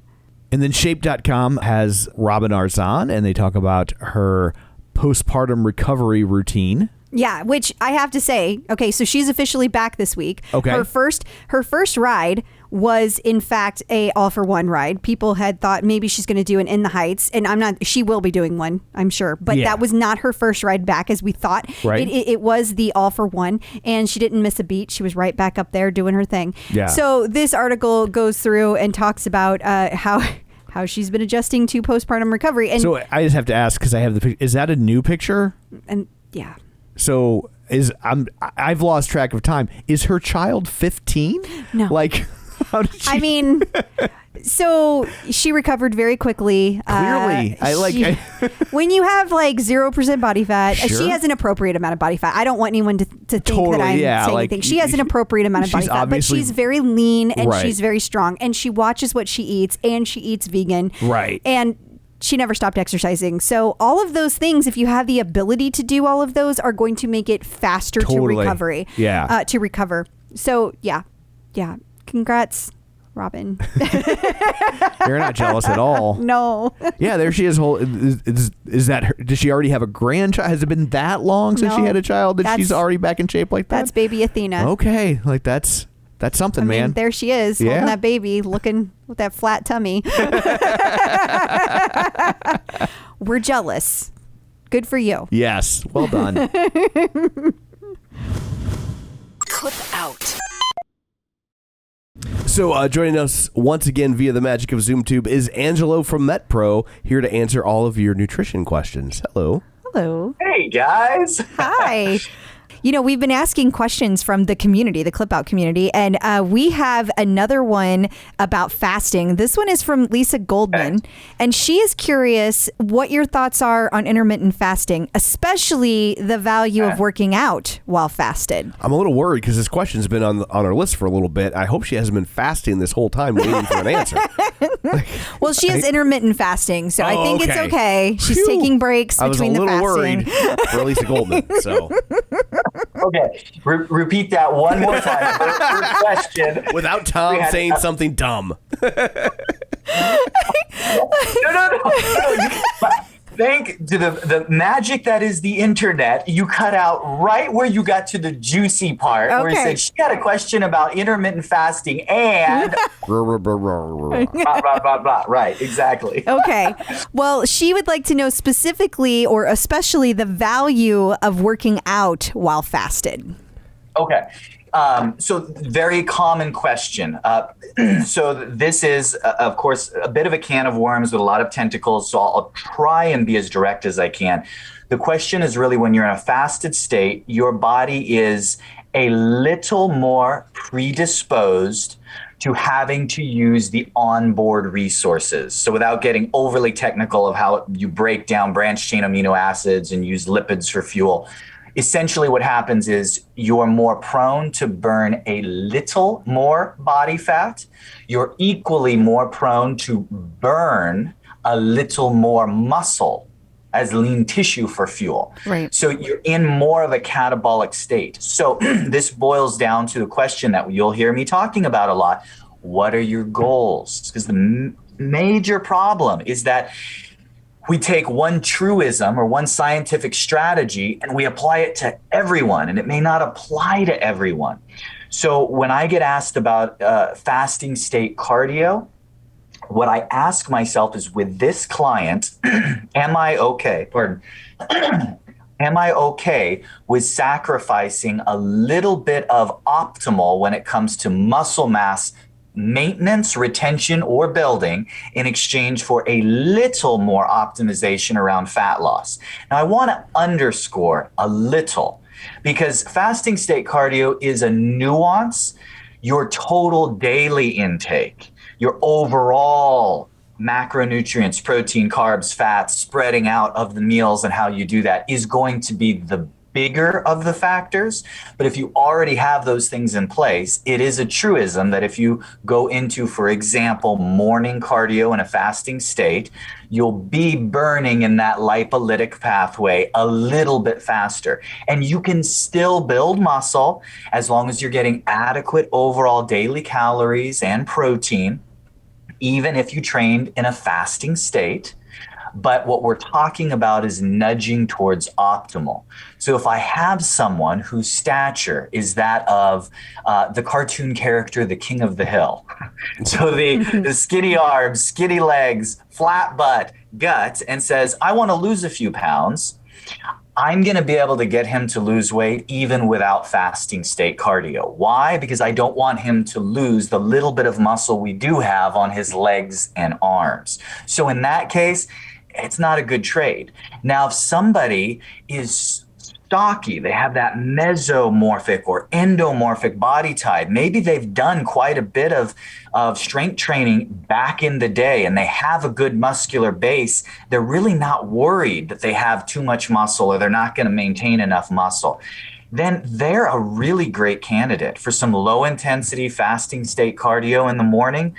And then Shape.com has Robin Arzon, and they talk about her postpartum recovery routine. Yeah, which I have to say, okay, so she's officially back this week. Okay. Her first ride was in fact a all for one ride. People had thought maybe she's going to do an In the Heights, and she will be doing one, I'm sure. But that was not her first ride back as we thought. Right. It was the all for one, and she didn't miss a beat. She was right back up there doing her thing. Yeah. So this article goes through and talks about how she's been adjusting to postpartum recovery. And so I just have to ask, because I have the picture. Is that a new picture? And yeah. So I've lost track of time. Is her child 15? No. Like, how did she? I mean, so she recovered very quickly. Clearly, when you have like 0% body fat, Sure. she has an appropriate amount of body fat. I don't want anyone to think that I'm saying anything. She has an appropriate amount of body fat, but she's very lean and she's very strong, and she watches what she eats, and she eats vegan. Right. And she never stopped exercising. So all of those things, if you have the ability to do all of those, are going to make it faster to recovery. Yeah. To recover. So yeah. Congrats, Robin. You're not jealous at all. No. Yeah, there she is. Is that her? Does she already have a grandchild? Has it been that long since she had a child that she's already back in shape like that? That's baby Athena. Okay, like that's something, man. There she is, holding that baby, looking with that flat tummy. We're jealous. Good for you. Yes, well done. Clip out. So joining us once again via the magic of ZoomTube is Angelo from MetPro, here to answer all of your nutrition questions. Hello. Hello. Hey, guys. Hi. You know, we've been asking questions from the community, the Clip Out community, and we have another one about fasting. This one is from Lisa Goldman, and she is curious what your thoughts are on intermittent fasting, especially the value of working out while fasted. I'm a little worried because this question's been on our list for a little bit. I hope she hasn't been fasting this whole time waiting for an answer. Well, she is intermittent fasting, so I think it's okay. She's taking breaks between the fasting. I was a little worried for Lisa Goldman, so... Okay, repeat that one more time. First question. Without Tom saying something dumb. No. Thank to the magic that is the internet. You cut out right where you got to the juicy part, where you said she had a question about intermittent fasting and blah, blah, blah. Right, exactly. Okay. Well, she would like to know specifically or especially the value of working out while fasted. Okay. So very common question. So this is, of course, a bit of a can of worms with a lot of tentacles. So I'll try and be as direct as I can. The question is really when you're in a fasted state, your body is a little more predisposed to having to use the onboard resources. So without getting overly technical of how you break down branched chain amino acids and use lipids for fuel, essentially what happens is you're more prone to burn a little more body fat. You're equally more prone to burn a little more muscle as lean tissue for fuel. Right. So you're in more of a catabolic state. So this boils down to the question that you'll hear me talking about a lot. What are your goals? Because the major problem is that we take one truism or one scientific strategy and we apply it to everyone, and it may not apply to everyone. So when I get asked about fasting state cardio, what I ask myself is, with this client, am I okay with sacrificing a little bit of optimal when it comes to muscle mass maintenance, retention, or building in exchange for a little more optimization around fat loss? Now, I want to underscore a little, because fasting state cardio is a nuance. Your total daily intake, your overall macronutrients, protein, carbs, fats, spreading out of the meals and how you do that is going to be the bigger of the factors. But if you already have those things in place, it is a truism that if you go into, for example, morning cardio in a fasting state, you'll be burning in that lipolytic pathway a little bit faster. And you can still build muscle as long as you're getting adequate overall daily calories and protein, even if you trained in a fasting state. But what we're talking about is nudging towards optimal. So if I have someone whose stature is that of the cartoon character, the King of the Hill, so the skinny arms, skinny legs, flat butt, gut, and says, I want to lose a few pounds, I'm going to be able to get him to lose weight even without fasting state cardio. Why? Because I don't want him to lose the little bit of muscle we do have on his legs and arms. So in that case, it's not a good trade. Now, if somebody is stocky, they have that mesomorphic or endomorphic body type, maybe they've done quite a bit of strength training back in the day and they have a good muscular base, they're really not worried that they have too much muscle or they're not going to maintain enough muscle, then they're a really great candidate for some low intensity fasting state cardio in the morning,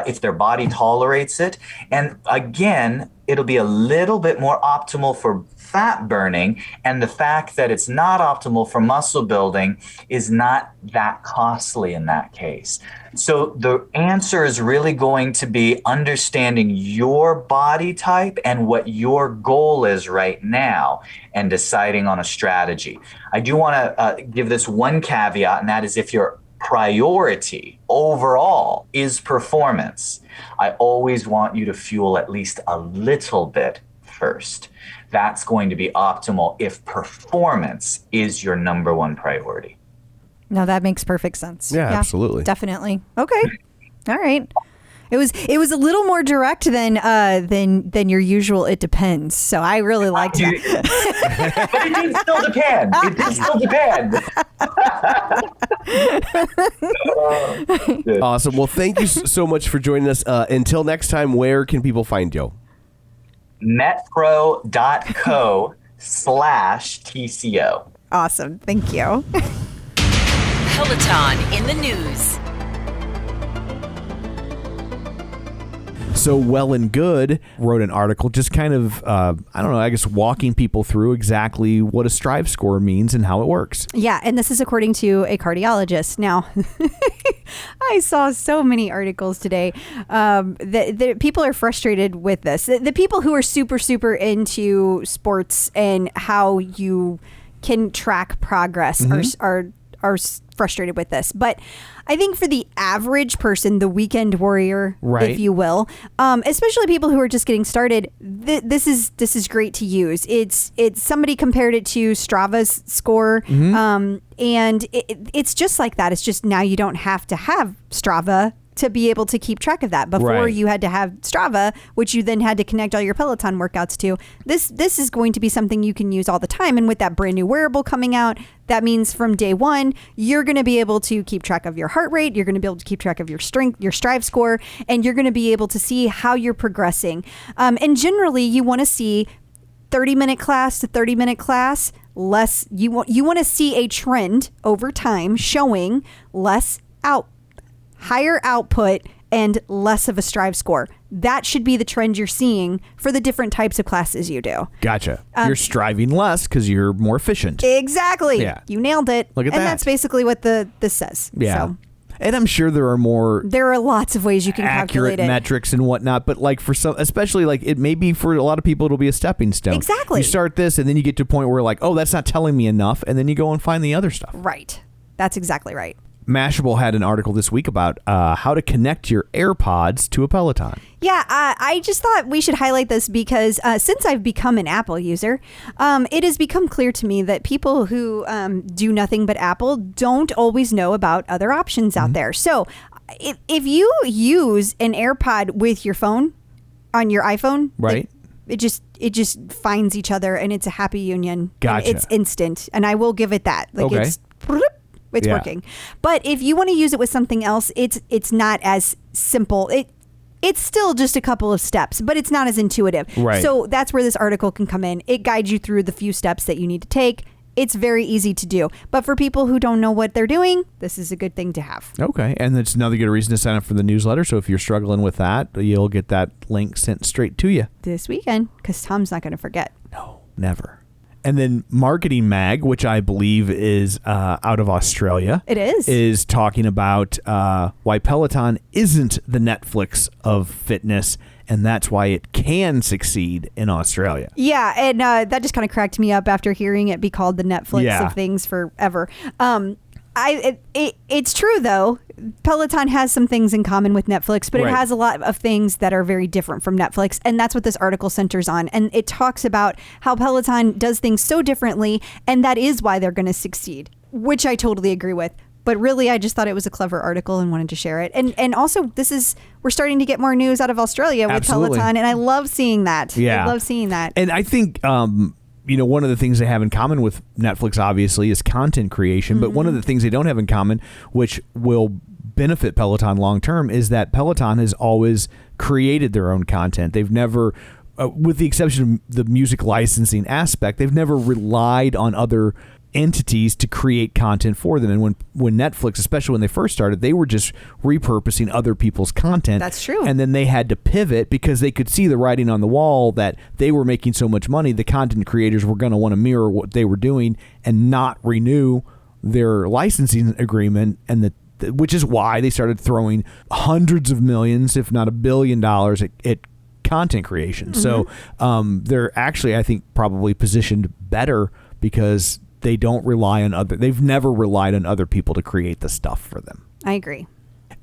if their body tolerates it. And again, it'll be a little bit more optimal for fat burning, and the fact that it's not optimal for muscle building is not that costly in that case. So the answer is really going to be understanding your body type and what your goal is right now and deciding on a strategy. I do want to give this one caveat, and that is if your priority overall is performance, I always want you to fuel at least a little bit first. That's going to be optimal if performance is your number one priority. No, that makes perfect sense. Yeah, absolutely. Definitely. Okay. All right. It was a little more direct than your usual. It depends. So I really liked it. But it did still depend. It did still depend. Awesome. Well, thank you so much for joining us. Until next time, where can people find you? metpro.co/TCO. Awesome. Thank you. Peloton in the news. So Well and Good wrote an article just kind of, I don't know, I guess walking people through exactly what a Strive score means and how it works. Yeah, and this is according to a cardiologist. Now, I saw so many articles today that people are frustrated with this. The people who are super, super into sports and how you can track progress are frustrated with this. But I think for the average person, the weekend warrior, right, if you will, especially people who are just getting started, this is great to use. It's somebody compared it to Strava's score, and it's just like that. It's just now you don't have to have Strava to be able to keep track of that. Before you had to have Strava, which you then had to connect all your Peloton workouts to. This is going to be something you can use all the time. And with that brand new wearable coming out, that means from day one, you're going to be able to keep track of your heart rate. You're going to be able to keep track of your strength, your Strive score, and you're going to be able to see how you're progressing. And generally, you want to see 30-minute class to 30-minute class, less. You want to see a trend over time showing higher output and less of a Strive score. That should be the trend you're seeing for the different types of classes you do. Gotcha. You're striving less because you're more efficient. Exactly. Yeah. You nailed it. Look at that. And that's basically what this says. Yeah. So, and I'm sure there are lots of ways you can accurate calculate it. metrics and whatnot, but like for some, especially like it may be for a lot of people, it'll be a stepping stone. Exactly. You start this and then you get to a point where like, oh, that's not telling me enough. And then you go and find the other stuff. Right. That's exactly right. Mashable had an article this week about how to connect your AirPods to a Peloton. Yeah, I just thought we should highlight this because since I've become an Apple user, it has become clear to me that people who do nothing but Apple don't always know about other options out there. So if you use an AirPod with your phone on your iPhone, right? It just finds each other and it's a happy union. Gotcha. And it's instant, and I will give it that. Like okay. It's working. But if you want to use it with something else, it's not as simple. It's still just a couple of steps, but it's not as intuitive. Right. So that's where this article can come in. It guides you through the few steps that you need to take. It's very easy to do. But for people who don't know what they're doing, this is a good thing to have. Okay. And it's another good reason to sign up for the newsletter. So if you're struggling with that, you'll get that link sent straight to you. This weekend, because Tom's not going to forget. No, never. And then Marketing Mag, which I believe is out of Australia. It is talking about why Peloton isn't the Netflix of fitness, and that's why it can succeed in Australia. Yeah, and that just kind of cracked me up after hearing it be called the Netflix of things forever. It's true, though. Peloton has some things in common with Netflix, but it has a lot of things that are very different from Netflix. And that's what this article centers on. And it talks about how Peloton does things so differently. And that is why they're going to succeed, which I totally agree with. But really, I just thought it was a clever article and wanted to share it. And also, we're starting to get more news out of Australia with Peloton. And I love seeing that. Yeah. I love seeing that. And I think... one of the things they have in common with Netflix, obviously, is content creation. But one of the things they don't have in common, which will benefit Peloton long term, is that Peloton has always created their own content. They've never, with the exception of the music licensing aspect, they've never relied on other entities to create content for them. And when Netflix, especially when they first started, they were just repurposing other people's content. That's true. And then they had to pivot because they could see the writing on the wall that they were making so much money. The content creators were going to want to mirror what they were doing and not renew their licensing agreement, and which is why they started throwing hundreds of millions, if not $1 billion at content creation. So they're actually, I think, probably positioned better because they don't rely on they've never relied on other people to create the stuff for them. I agree.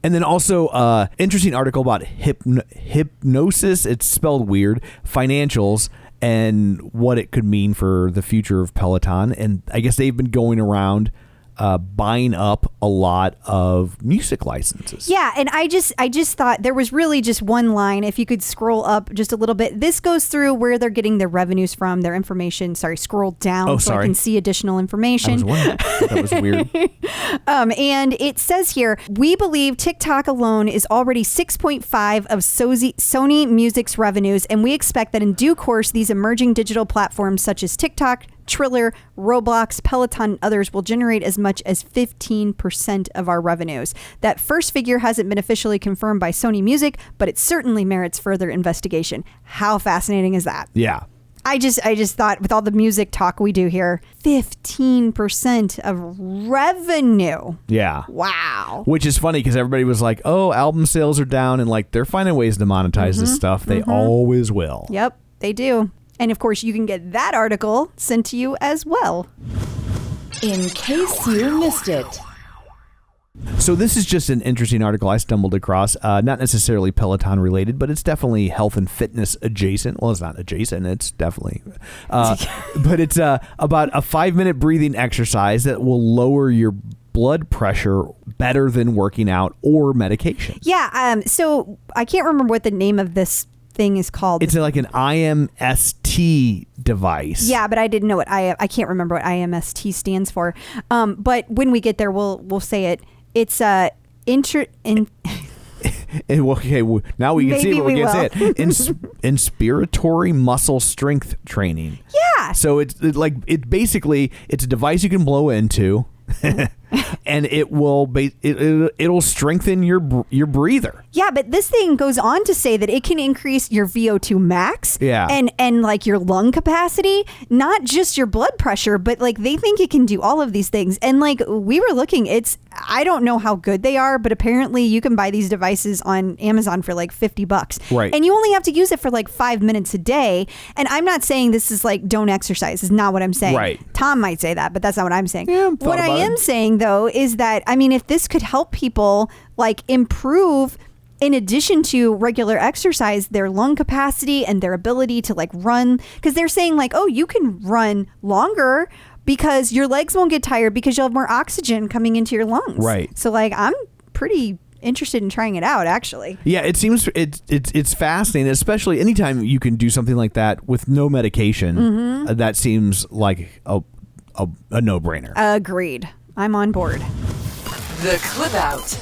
And then also interesting article about Hipgnosis. It's spelled weird. Financials and what it could mean for the future of Peloton. And I guess they've been going around buying up a lot of music licenses. Yeah, and I just thought there was really just one line. If you could scroll up just a little bit, this goes through where they're getting their revenues from, their information. Sorry, scroll down so I can see additional information. I was wondering. That was weird. And it says here, we believe TikTok alone is already 6.5 of Sony Music's revenues, and we expect that in due course, these emerging digital platforms such as TikTok, Triller, Roblox, Peloton, and others will generate as much as 15% of our revenues. That first figure hasn't been officially confirmed by Sony Music, but it certainly merits further investigation. How fascinating is that? Yeah. I just thought with all the music talk we do here, 15% of revenue. Yeah. Wow. Which is funny because everybody was like, oh, album sales are down, and like they're finding ways to monetize this stuff. They always will. Yep, they do. And of course, you can get that article sent to you as well. In case you missed it. So this is just an interesting article I stumbled across, not necessarily Peloton related, but it's definitely health and fitness adjacent. Well, it's not adjacent. It's definitely, but it's about a 5-minute breathing exercise that will lower your blood pressure better than working out or medication. Yeah. So I can't remember what the name of this thing is called. It's like an IMST device. Yeah, but I didn't know what I can't remember what IMST stands for. But when we get there, we'll say it. It's okay, now we can see it, but we can't say it. Inspiratory muscle strength training. Yeah. So it's a device you can blow into. And it will it'll strengthen your breather. Yeah, but this thing goes on to say that it can increase your VO2 max. Yeah. And like your lung capacity, not just your blood pressure, but like they think it can do all of these things. And like we were looking, I don't know how good they are, but apparently you can buy these devices on Amazon for like $50. Right. And you only have to use it for like 5 minutes a day. And I'm not saying this is like don't exercise. Is not what I'm saying. Right. Tom might say that, but that's not what I'm saying. Yeah, what I am saying though is that, I mean, if this could help people like improve, in addition to regular exercise, their lung capacity and their ability to like run, because they're saying like, oh, you can run longer because your legs won't get tired because you'll have more oxygen coming into your lungs. Right. So like, I'm pretty interested in trying it out, actually. Yeah, it seems it's fascinating, especially anytime you can do something like that with no medication. That seems like a no-brainer. Agreed. I'm on board. The Clip Out.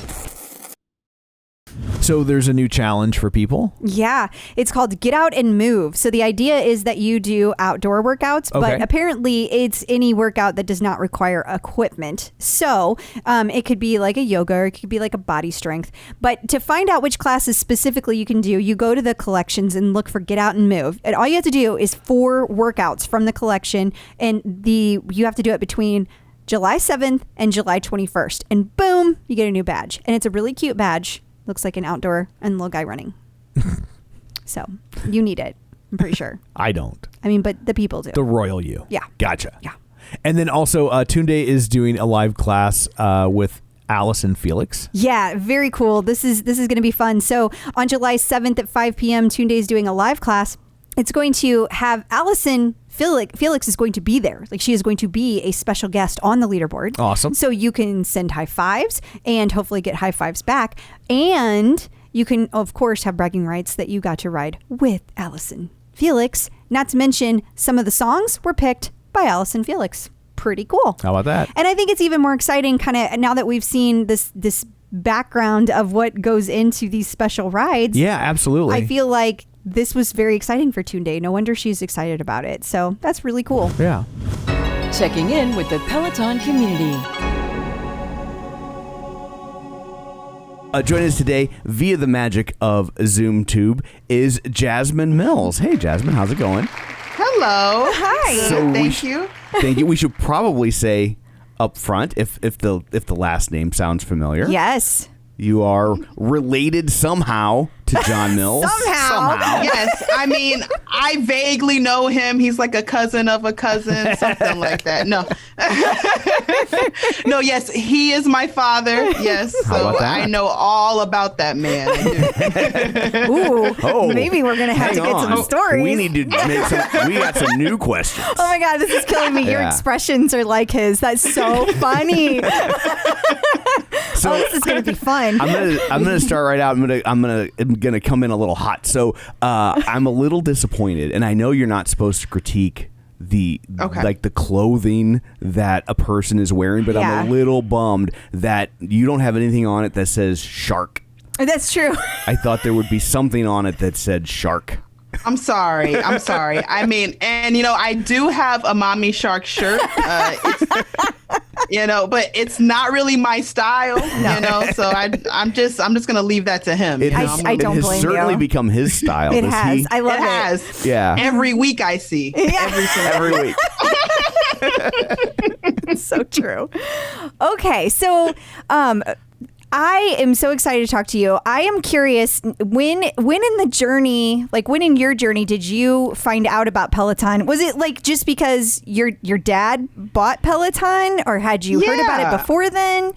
So there's a new challenge for people. Yeah, it's called Get Out and Move. So the idea is that you do outdoor workouts, but apparently it's any workout that does not require equipment. So it could be like a yoga, or it could be like a body strength. But to find out which classes specifically you can do, you go to the collections and look for Get Out and Move. And all you have to do is 4 workouts from the collection, and you have to do it between July 7th and July 21st. And boom, you get a new badge. And it's a really cute badge. Looks like an outdoor and little guy running. So you need it, I'm pretty sure. I don't. I mean, but the people do. The royal you. Yeah. Gotcha. Yeah. And then also Tunde is doing a live class with Allyson Felix. Yeah, very cool. This is going to be fun. So on July 7th at 5 p.m., Tunde is doing a live class. It's going to have Allyson Felix is going to be there. Like, she is going to be a special guest on the leaderboard. Awesome. So you can send high fives and hopefully get high fives back. And you can, of course, have bragging rights that you got to ride with Allyson Felix. Not to mention, some of the songs were picked by Allyson Felix. Pretty cool. How about that? And I think it's even more exciting kind of now that we've seen this background of what goes into these special rides. Yeah, absolutely. I feel like this was very exciting for Tunde. No wonder she's excited about it. So that's really cool. Yeah. Checking in with the Peloton community. Joining us today via the magic of ZoomTube is Jasmine Mills. Hey, Jasmine, how's it going? Hello. Hi. So Thank you. Thank you. We should probably say up front if the last name sounds familiar. Yes. You are related somehow to John Mills. Somehow. Yes. I mean, I vaguely know him. He's like a cousin of a cousin, something like that. No. No, yes, he is my father. Yes, How so about that? I know all about that man. I do. Ooh, maybe we're gonna have to hang get some on. stories. We need to make some. We got some new questions. Oh my God, this is killing me. Your Yeah. expressions are like his. That's so funny. So this is gonna be fun. I'm gonna start right out. I'm gonna come in a little hot. So I'm a little disappointed, and I know you're not supposed to critique the clothing that a person is wearing, but Yeah. I'm a little bummed that you don't have anything on it that says shark. That's true. I thought there would be something on it that said shark. I'm sorry. I mean, and I do have a mommy shark shirt. But it's not really my style. So I'm just gonna leave that to him. It I don't has blame certainly you. become his style. It Does has. he? I love It it. has. Yeah. Every week I see. Every week. So true. Okay, so I am so excited to talk to you. I am curious, when in the journey, like when in your journey did you find out about Peloton? Was it like just because your dad bought Peloton, or had you heard about it before then?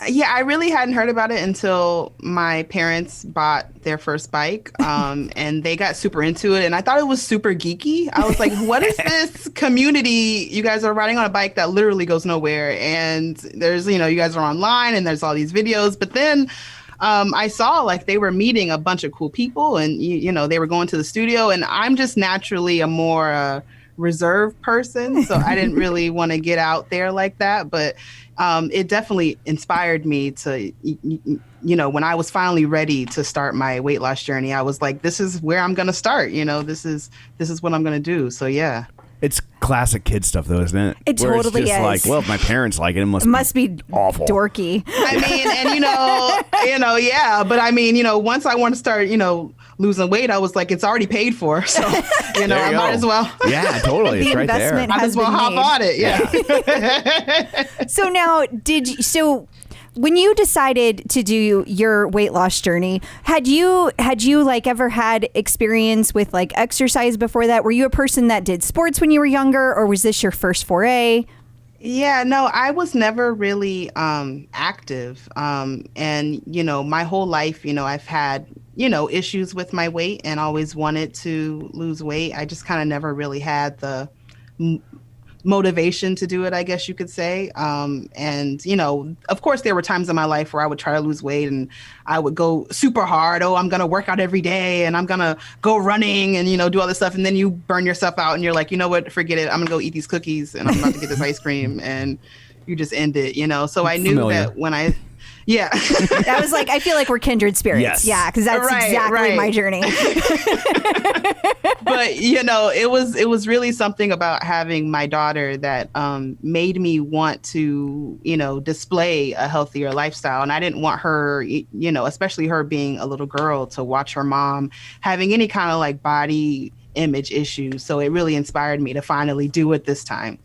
Yeah, I really hadn't heard about it until my parents bought their first bike, and they got super into it, and I thought it was super geeky. I was like, what is this community? You guys are riding on a bike that literally goes nowhere, and there's, you guys are online, and there's all these videos, but then I saw like they were meeting a bunch of cool people, and they were going to the studio, and I'm just naturally a more reserved person, so I didn't really want to get out there like that, but it definitely inspired me to, when I was finally ready to start my weight loss journey, I was like, this is where I'm going to start. This is what I'm going to do. So, yeah. It's classic kid stuff, though, isn't it? It Where totally it's just is. like, well, if my parents like it, it must be awful. Dorky. I mean, and yeah, but I mean, once I want to start, losing weight, I was like, it's already paid for, so I might as well. Yeah, totally. The It's right there. investment Might as well hop on it. Yeah. So now, when you decided to do your weight loss journey, had you like ever had experience with like exercise before that? Were you a person that did sports when you were younger, or was this your first foray? Yeah, no, I was never really active. And, my whole life, I've had, issues with my weight and always wanted to lose weight. I just kind of never really had the motivation to do it, I guess you could say. And, of course, there were times in my life where I would try to lose weight and I would go super hard. Oh, I'm going to work out every day and I'm going to go running and, do all this stuff. And then you burn yourself out and you're like, you know what, forget it. I'm going to go eat these cookies and I'm about to get this ice cream. And you just end it, So I knew that when yeah. I was like, I feel like we're kindred spirits. Yes. Yeah, because that's exactly my journey. But it was really something about having my daughter that made me want to display a healthier lifestyle, and I didn't want her, especially her being a little girl, to watch her mom having any kind of like body image issues. So it really inspired me to finally do it this time.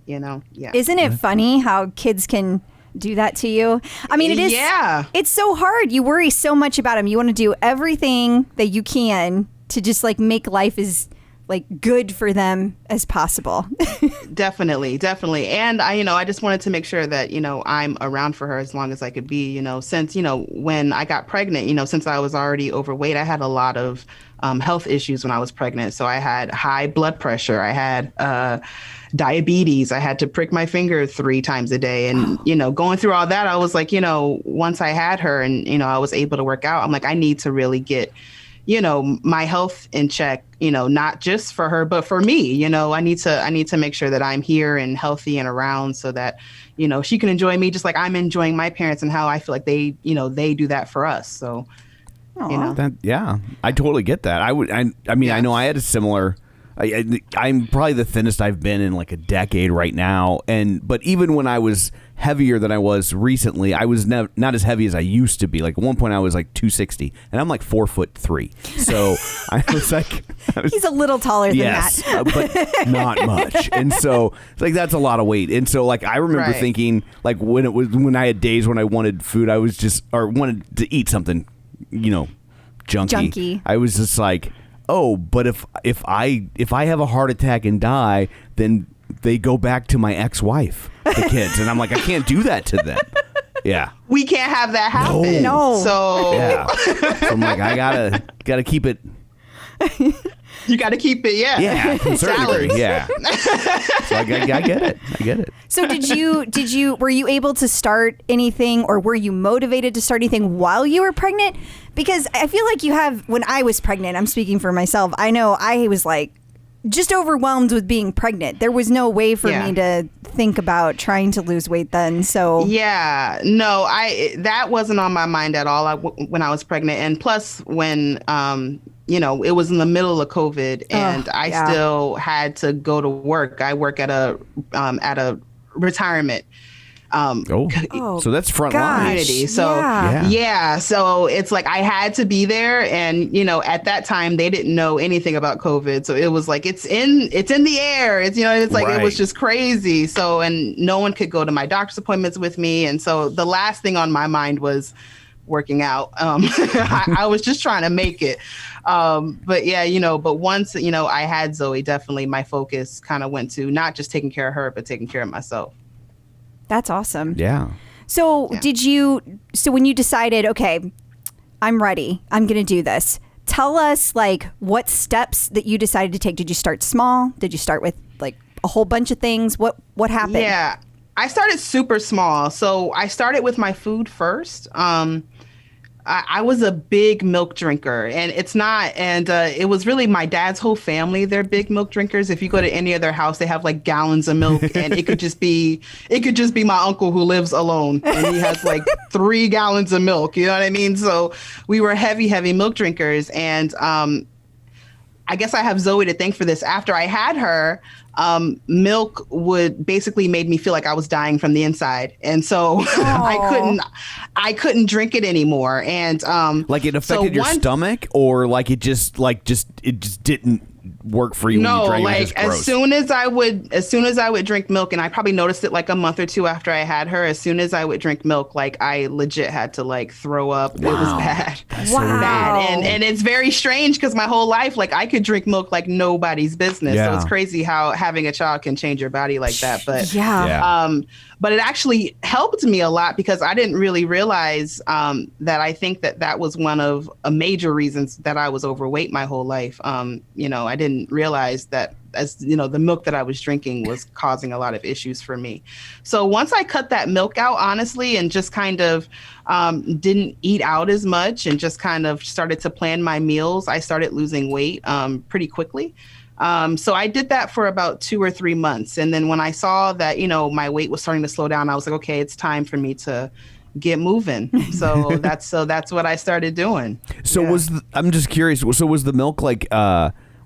Yeah. Isn't it funny how kids can do that to you? I mean, it is. Yeah. It's so hard. You worry so much about them. You want to do everything that you can to just like make life as like good for them as possible. Definitely. And I just wanted to make sure that, I'm around for her as long as I could be, since, when I got pregnant, since I was already overweight, I had a lot of health issues when I was pregnant. So I had high blood pressure. I had diabetes. I had to prick my finger 3 times a day. And, going through all that, I was like, once I had her and, I was able to work out, I'm like, I need to really get, my health in check, not just for her, but for me, I need to make sure that I'm here and healthy and around so that, she can enjoy me just like I'm enjoying my parents and how I feel like they do that for us. So, Yeah, I totally get that. I mean, I know I had a similar. I'm probably the thinnest I've been in like a decade right now, but even when I was heavier than I was recently, I was not as heavy as I used to be. Like at one point, I was like 260, and I'm like 4'3". So I was like, he's a little taller than yes, that, but not much. And so like that's a lot of weight. And so like I remember thinking like when I had days when I wanted food, I was just wanted to eat something, junky. I was just like, oh, but if I have a heart attack and die, then they go back to my ex-wife, the kids, and I'm like, I can't do that to them. Yeah, we can't have that happen. No. So yeah. So I'm like, I gotta keep it. you got to keep it. Yeah, conservative. Yeah. So I get it. I get it. So were you able to start anything, or were you motivated to start anything while you were pregnant? Because I feel like you have, when I was pregnant, I'm speaking for myself, I know I was like just overwhelmed with being pregnant. There was no way for me to think about trying to lose weight then. So yeah, no, that wasn't on my mind at all when I was pregnant. And plus when, it was in the middle of COVID and I still had to go to work. I work at a retirement. So that's front line. Community. So so it's like I had to be there, and at that time they didn't know anything about COVID, so it was like it's in the air. It's it's like it was just crazy. So and no one could go to my doctor's appointments with me, and so the last thing on my mind was working out. I was just trying to make it. But yeah, but once I had Zoe, definitely my focus kind of went to not just taking care of her, but taking care of myself. That's awesome. Yeah. So so when you decided, okay, I'm ready, I'm going to do this, tell us like what steps that you decided to take. Did you start small? Did you start with like a whole bunch of things? What happened? Yeah, I started super small. So I started with my food first. I was a big milk drinker, and it was really my dad's whole family. They're big milk drinkers. If you go to any other house, they have like gallons of milk, and it could just be my uncle who lives alone, and he has like 3 gallons of milk. You know what I mean? So we were heavy milk drinkers, and I guess I have Zoe to thank for this. After I had her, milk would basically made me feel like I was dying from the inside. And so I couldn't drink it anymore. And like it affected your stomach, or like it just didn't work for you when you drank it? Like as soon as I would drink milk, and I probably noticed it like a month or 2 after I had her, as soon as I would drink milk, like I legit had to like throw up. Wow. It was bad. That's bad. And it's very strange because my whole life, like I could drink milk like nobody's business. So it's crazy how having a child can change your body like that. But but it actually helped me a lot because I didn't really realize that I think that was one of major reasons that I was overweight my whole life. I didn't realize that the milk that I was drinking was causing a lot of issues for me. So once I cut that milk out, honestly, and just kind of didn't eat out as much and just kind of started to plan my meals, I started losing weight pretty quickly. So I did that for about 2 or 3 months. And then when I saw that, my weight was starting to slow down, I was like, okay, it's time for me to get moving. So that's what I started doing. So I'm just curious. So was the milk like,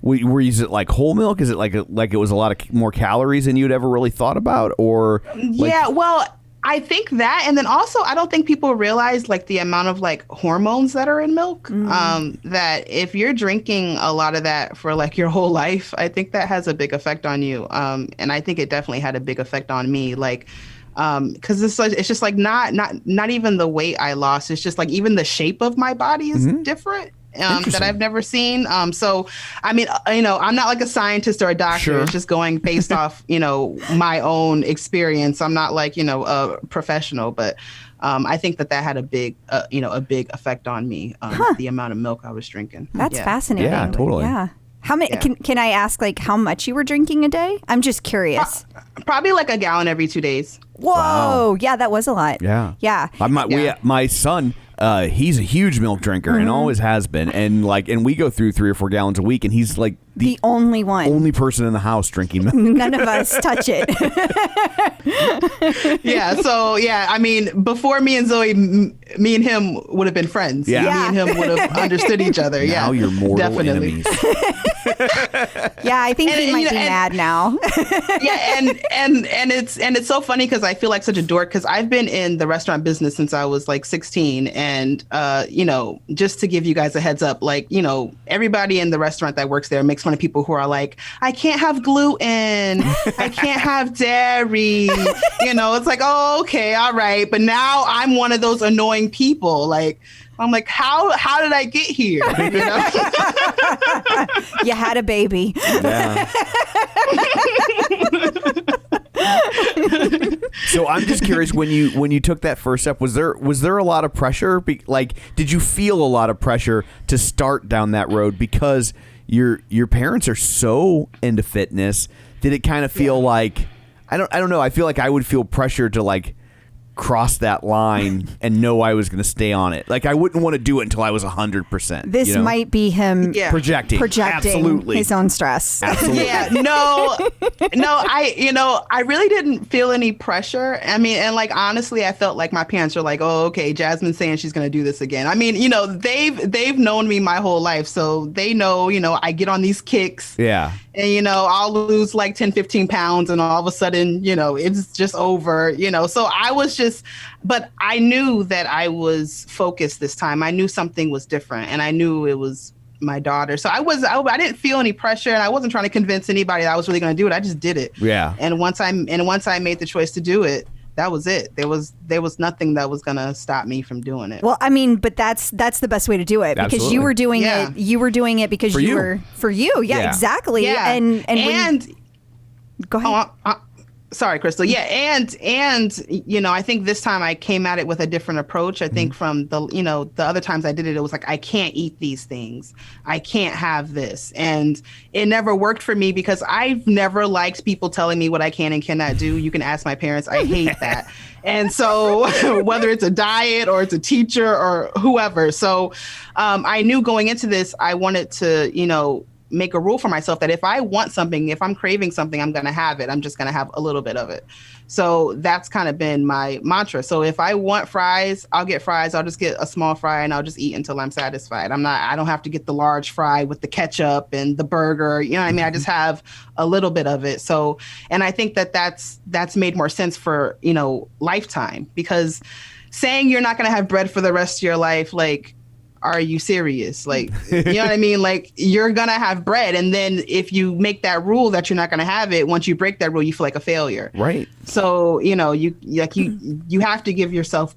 is it like whole milk? Is it like it was a lot of more calories than you'd ever really thought about? Or well, I think that, and then also I don't think people realize like the amount of like hormones that are in milk. That if you're drinking a lot of that for like your whole life, I think that has a big effect on you. And I think it definitely had a big effect on me. Like, because it's just like not even the weight I lost. It's just like even the shape of my body is different. That I've never seen. So, I mean, I'm not like a scientist or a doctor. Sure. It's just going based off, my own experience. I'm not like, a professional, but I think that had a big effect on me, the amount of milk I was drinking. That's fascinating. Yeah, totally. Yeah. How many? Can I ask like how much you were drinking a day? I'm just curious. Probably like a gallon every 2 days. Whoa! Wow. Yeah, that was a lot. Yeah. Yeah. My son, he's a huge milk drinker and always has been, and we go through 3 or 4 gallons a week, and he's like the only person in the house drinking milk. None of us touch it. Yeah. So I mean, before me and Zoe, me and him would have been friends. Yeah. Me and him would have understood each other. Now you're mortal enemies. Yeah, I think he might be mad now. Yeah, and it's so funny because I feel like such a dork because I've been in the restaurant business since I was like 16, and just to give you guys a heads up, like everybody in the restaurant that works there makes fun of people who are like, I can't have gluten, I can't have dairy, it's like, oh, okay, all right, but now I'm one of those annoying people, like I'm like, how did I get here? You know? You had a baby. Yeah. So I'm just curious, when you took that first step, was there a lot of pressure? Did you feel a lot of pressure to start down that road because your parents are so into fitness? Did it kind of feel like, I don't know, I feel like I would feel pressure to like cross that line and know I was going to stay on it. Like I wouldn't want to do it until I was 100%. This might be him projecting Absolutely. his own stress. Absolutely. Yeah, no, I really didn't feel any pressure. I mean, and like, honestly, I felt like my parents were like, oh, okay, Jasmine's saying she's going to do this again. I mean, they've known me my whole life. So they know, I get on these kicks. Yeah. And, I'll lose like 10, 15 pounds and all of a sudden, it's just over, so I was but I knew that I was focused this time. I knew something was different and I knew it was my daughter. So I didn't feel any pressure and I wasn't trying to convince anybody that I was really going to do it. I just did it. Yeah. And once I made the choice to do it, that was it. There was nothing that was going to stop me from doing it. Well, I mean, but that's the best way to do it because Absolutely. you were doing it. You were doing it because you were for you. Yeah, exactly. Yeah. And go ahead. Sorry, Crystal. Yeah. And, I think this time I came at it with a different approach. I think from the other times I did it, it was like, I can't eat these things. I can't have this. And it never worked for me because I've never liked people telling me what I can and cannot do. You can ask my parents. I hate that. And so whether it's a diet or it's a teacher or whoever. So I knew going into this, I wanted to, make a rule for myself that if I want something, if I'm craving something, I'm going to have it. I'm just going to have a little bit of it. So that's kind of been my mantra. So if I want fries, I'll get fries. I'll just get a small fry and I'll just eat until I'm satisfied. I don't have to get the large fry with the ketchup and the burger. You know what I mean? I just have a little bit of it. So, and I think that's made more sense for, lifetime, because saying you're not going to have bread for the rest of your life, like, are you serious? Like, you know what I mean? Like, you're going to have bread. And then if you make that rule that you're not going to have it, once you break that rule, you feel like a failure. Right. So, you have to give yourself,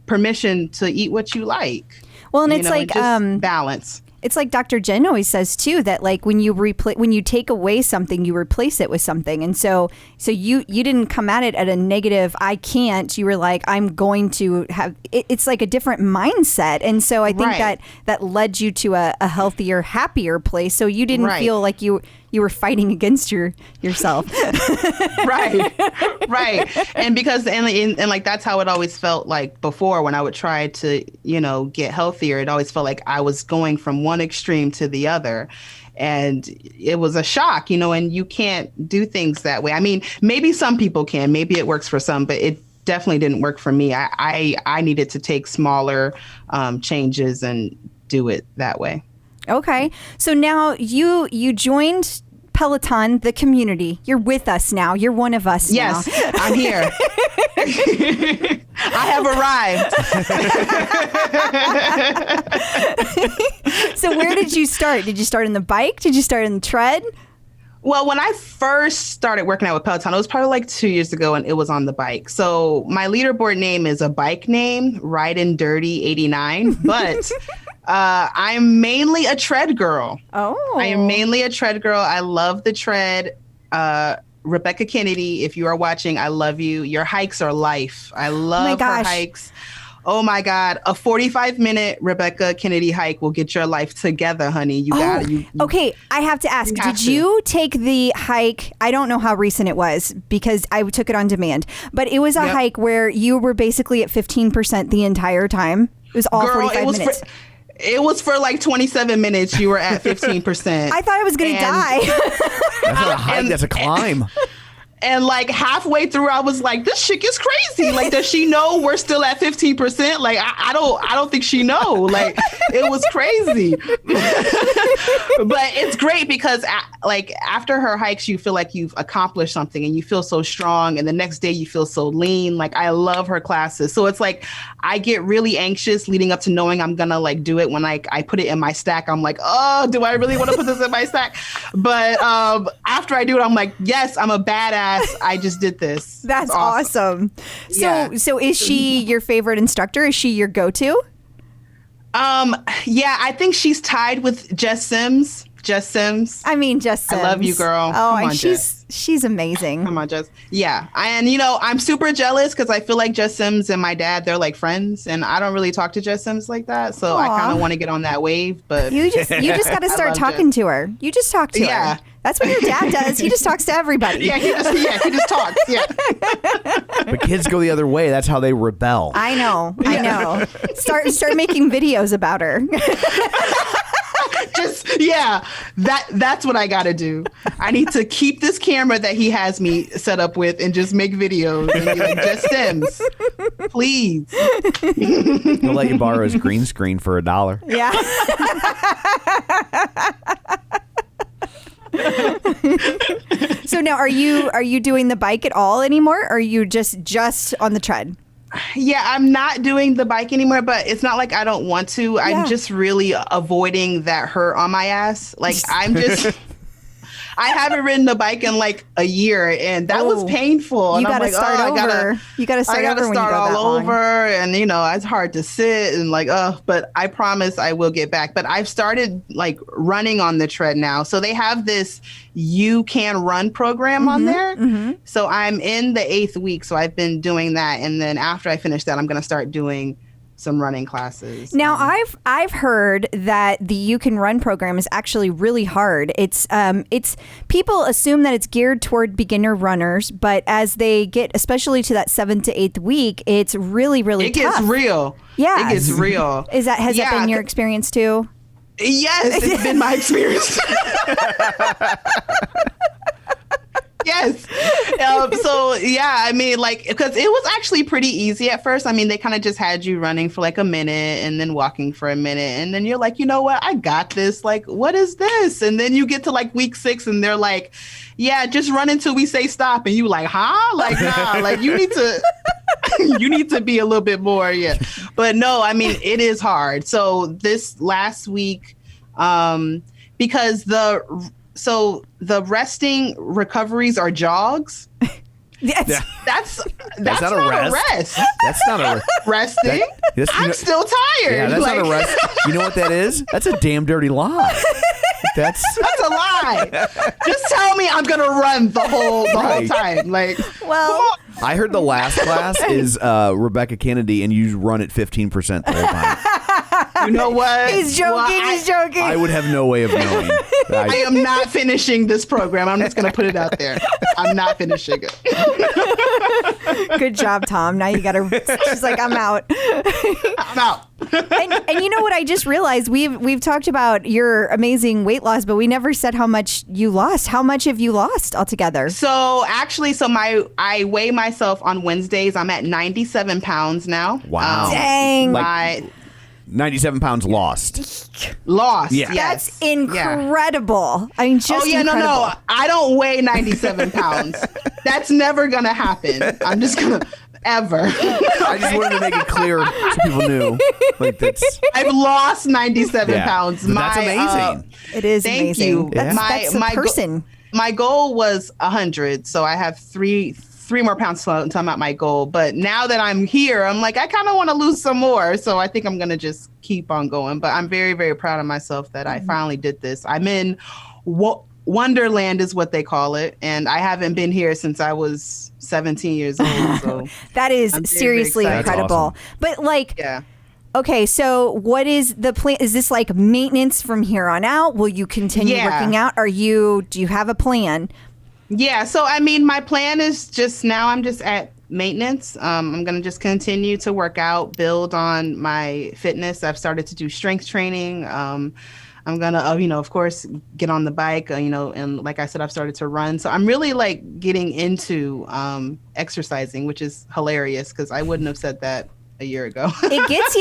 permission to eat what you like. Well, and it's like balance. It's like Dr. Jenn always says too, that like when you take away something, you replace it with something. And so you didn't come at it at a negative, I can't. You were like, I'm going to have it. It's like a different mindset. And so I think that led you to a healthier, happier place. So you didn't feel like you were fighting against yourself. Right. And because, and like, that's how it always felt like before when I would try to, get healthier. It always felt like I was going from one extreme to the other. And it was a shock, and you can't do things that way. I mean, maybe some people can, maybe it works for some, but it definitely didn't work for me. I needed to take smaller changes and do it that way. Okay. So now you joined Peloton, the community. You're with us now. You're one of us now. Yes, I'm here. I have arrived. So where did you start? Did you start in the bike? Did you start in the tread? Well, when I first started working out with Peloton, it was probably like 2 years ago, and it was on the bike. So my leaderboard name is a bike name, Riding Dirty 89, but I'm mainly a tread girl. Oh. I am mainly a tread girl. I love the tread. Rebecca Kennedy, if you are watching, I love you. Your hikes are life. I love her hikes. Oh my God. A 45-minute Rebecca Kennedy hike will get your life together, honey. You got it. Okay. I have to ask, did you take the hike? I don't know how recent it was because I took it on demand, but it was a hike where you were basically at 15% the entire time. It was all 45 minutes. It was for like 27 minutes. You were at 15%. I thought I was going to die. That's not a hike. That's a climb. And like halfway through, I was like, this chick is crazy. Like, does she know we're still at 15%? Like, I don't think she know. Like, it was crazy. But it's great because like after her hikes, you feel like you've accomplished something and you feel so strong. And the next day you feel so lean. Like, I love her classes. So it's like, I get really anxious leading up to knowing I'm going to like do it. When I put it in my stack, I'm like, oh, do I really want to put this in my stack? But after I do it, I'm like, yes, I'm a badass. ass. I just did this. That's It's awesome. So is she your favorite instructor? Is she your go-to? Yeah, I think she's tied with Jess Sims. Jess Sims. I mean, Jess Sims. I love you, girl. Oh, Come and on, she's amazing. Come on, Jess. Yeah. And, I'm super jealous because I feel like Jess Sims and my dad, they're like friends. And I don't really talk to Jess Sims like that. So I kind of want to get on that wave. But you just got to start talking to her. You just talk to her. That's what your dad does. He just talks to everybody. Yeah, he just talks. Yeah. But kids go the other way. That's how they rebel. I know. Start making videos about her. That's what I gotta do. I need to keep this camera that he has me set up with and just make videos and be like, Just Sims, please. He'll let you borrow his green screen for $1. Yeah. So now are you doing the bike at all anymore, or are you just on the tread? Yeah, I'm not doing the bike anymore, but it's not like I don't want to. Yeah. I'm just really avoiding that hurt on my ass. Like I haven't ridden the bike in like a year, and that was painful. You got to start over. You got to start over when you go that long. All over, and it's hard to sit and but I promise I will get back. But I've started like running on the tread now, so they have this You Can Run program on there. Mm-hmm. So I'm in the 8th week, so I've been doing that, and then after I finish that, I'm going to start doing some running classes. Now I've heard that the You Can Run program is actually really hard. It's people assume that it's geared toward beginner runners, but as they get especially to that 7th to 8th week, it's really tough. It gets real. Yeah. It gets real. Has that been your experience too? Yes, it's been my experience. Yes. I mean, because it was actually pretty easy at first. I mean, they kind of just had you running for like a minute and then walking for a minute. And then you're like, you know what? I got this. Like, what is this? And then you get to like week 6 and they're like, yeah, just run until we say stop. And you like, huh? Like, nah, like you need to be a little bit more. Yeah. But no, I mean, it is hard. So this last week, because the resting recoveries are jogs. That's not a rest. That's not a resting. I'm still tired. Yeah, that's not a rest. You know what that is? That's a damn dirty lie. That's a lie. Just tell me I'm gonna run the whole time. Like, well, I heard the last class is Rebecca Kennedy, and you run at 15% the whole time. You know what? He's joking. He's joking. I would have no way of knowing. I am not finishing this program. I'm just going to put it out there. I'm not finishing it. Good job, Tom. Now you got to. She's like, I'm out. I'm out. and you know what? I just realized we've talked about your amazing weight loss, but we never said how much you lost. How much have you lost altogether? So actually, I weigh myself on Wednesdays. I'm at 97 pounds now. Wow. Dang. 97 pounds lost. Lost. Yeah. Yes. That's incredible. I mean, just incredible. No. I don't weigh 97 pounds. That's never going to happen. I'm just going to ever. I just wanted to make it clear so people knew. Like I've lost 97 pounds. That's amazing. It is thank amazing. You. That's a person. My goal was 100, so I have three more pounds until I'm at my goal. But now that I'm here, I'm like, I kind of want to lose some more. So I think I'm going to just keep on going. But I'm very, very proud of myself that I finally did this. I'm in Wonderland is what they call it. And I haven't been here since I was 17 years old. So that is seriously incredible. Awesome. But okay, so what is the plan? Is this like maintenance from here on out? Will you continue working out? Do you have a plan? Yeah, so I mean, my plan is I'm just at maintenance. I'm going to just continue to work out, build on my fitness. I've started to do strength training. I'm going to, of course, get on the bike, and like I said, I've started to run. So I'm really like getting into exercising, which is hilarious because I wouldn't have said that a year ago. It gets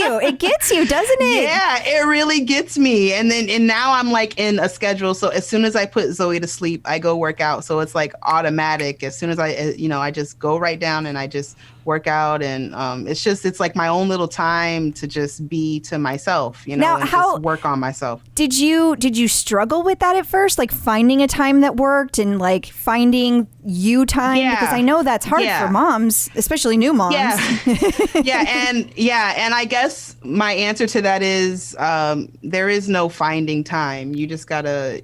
you, doesn't it? Yeah, it really gets me. And now I'm like in a schedule. So as soon as I put Zoe to sleep, I go work out. So it's like automatic. As soon as I just go right down and I just work out. And it's like my own little time to just be to myself, now, and just work on myself. Did you struggle with that at first? Like finding a time that worked and like finding you time? Yeah. Because I know that's hard Yeah. for moms, especially new moms. Yeah. And I guess my answer to that is there is no finding time. You just gotta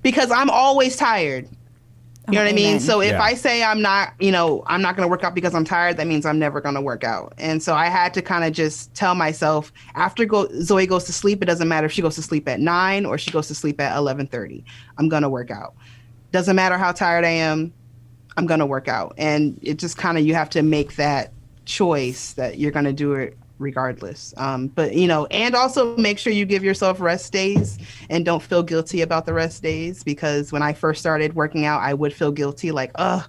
because I'm always tired. You know what I mean? Amen. So if Yeah. I say I'm not going to work out because I'm tired, that means I'm never going to work out. And so I had to kind of just tell myself after Zoe goes to sleep, it doesn't matter if she goes to sleep at 9 or she goes to sleep at 11:30. I'm going to work out. Doesn't matter how tired I am. I'm going to work out. And it just kind of, you have to make that choice that you're going to do it regardless. But, and also make sure you give yourself rest days and don't feel guilty about the rest days, because when I first started working out, I would feel guilty like, I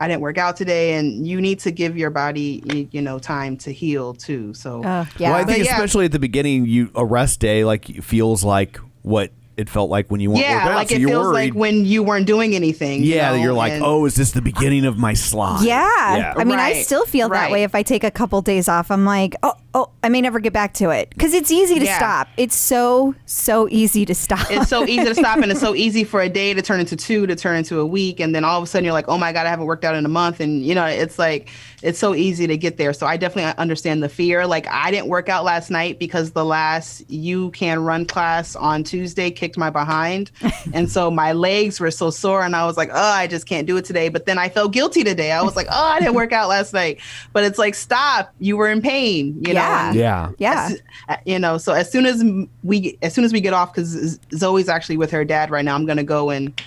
didn't work out today. And you need to give your body, time to heal too. So, Yeah. Well, I think especially at the beginning, a rest day feels like what it felt like when you weren't working out. like so it you're feels worried. like when you weren't doing anything. Yeah, you're like, and- is this the beginning of my slide? Yeah. I mean, I Right. still feel that Right. way if I take a couple days off. I'm like, I may never get back to it, because it's easy to Yeah. stop. It's so easy to stop. It's so easy to stop, and it's so easy for a day to turn into 2, to turn into a week, and then all of a sudden you're like, oh my God, I haven't worked out in a month, and it's like, it's so easy to get there. So I definitely understand the fear. Like, I didn't work out last night because the last You Can Run class on Tuesday kicked my behind, and so my legs were so sore, and I was like, I just can't do it today. But then I felt guilty today. I was like, I didn't work out last night. But it's like, stop, you were in pain. You know? Yeah. Yeah. So as soon as we get off, because Zoe's actually with her dad right now, I'm gonna go and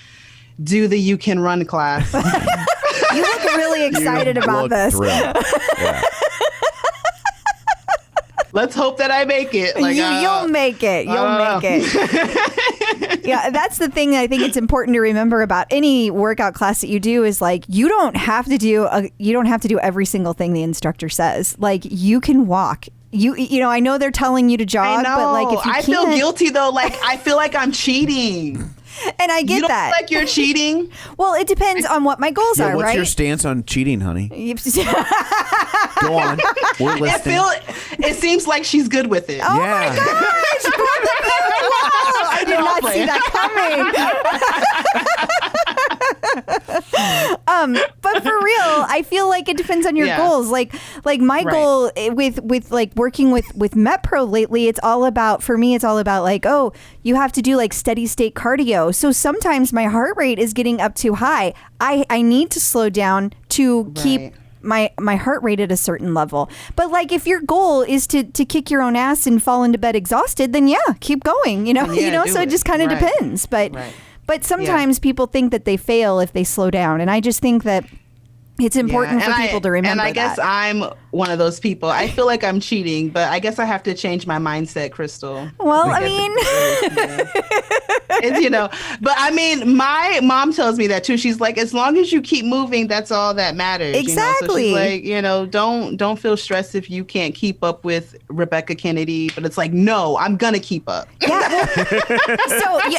do the You Can Run class. You look really excited about this. Yeah. Let's hope that I make it. You'll make it. You'll make it. Yeah, that's the thing that I think it's important to remember about any workout class that you do is you don't have to do every single thing the instructor says. Like, you can walk. I know they're telling you to jog, but if you I can't, feel guilty though. I feel like I'm cheating. And I get you don't that. Feel like you're cheating. Well, it depends on what my goals are, What's right? your stance on cheating, honey? Go on. We're listening. It seems like she's good with it. Oh my gosh! Wow, I did not see that coming. But for real, I feel like it depends on your goals. Like my goal with working with MetPro lately, it's all about you have to do steady state cardio. So sometimes my heart rate is getting up too high. I need to slow down to keep my heart rate at a certain level. But if your goal is to kick your own ass and fall into bed exhausted, then keep going, so it just kind of depends. But sometimes people think that they fail if they slow down. And I just think that it's important for people to remember that. And I guess I'm one of those people. I feel like I'm cheating, but I guess I have to change my mindset, Crystal. Well, I mean, but I mean, my mom tells me that too. She's like, as long as you keep moving, that's all that matters. Exactly. So she's like, don't feel stressed if you can't keep up with Rebecca Kennedy. But it's like, no, I'm gonna keep up. Yeah.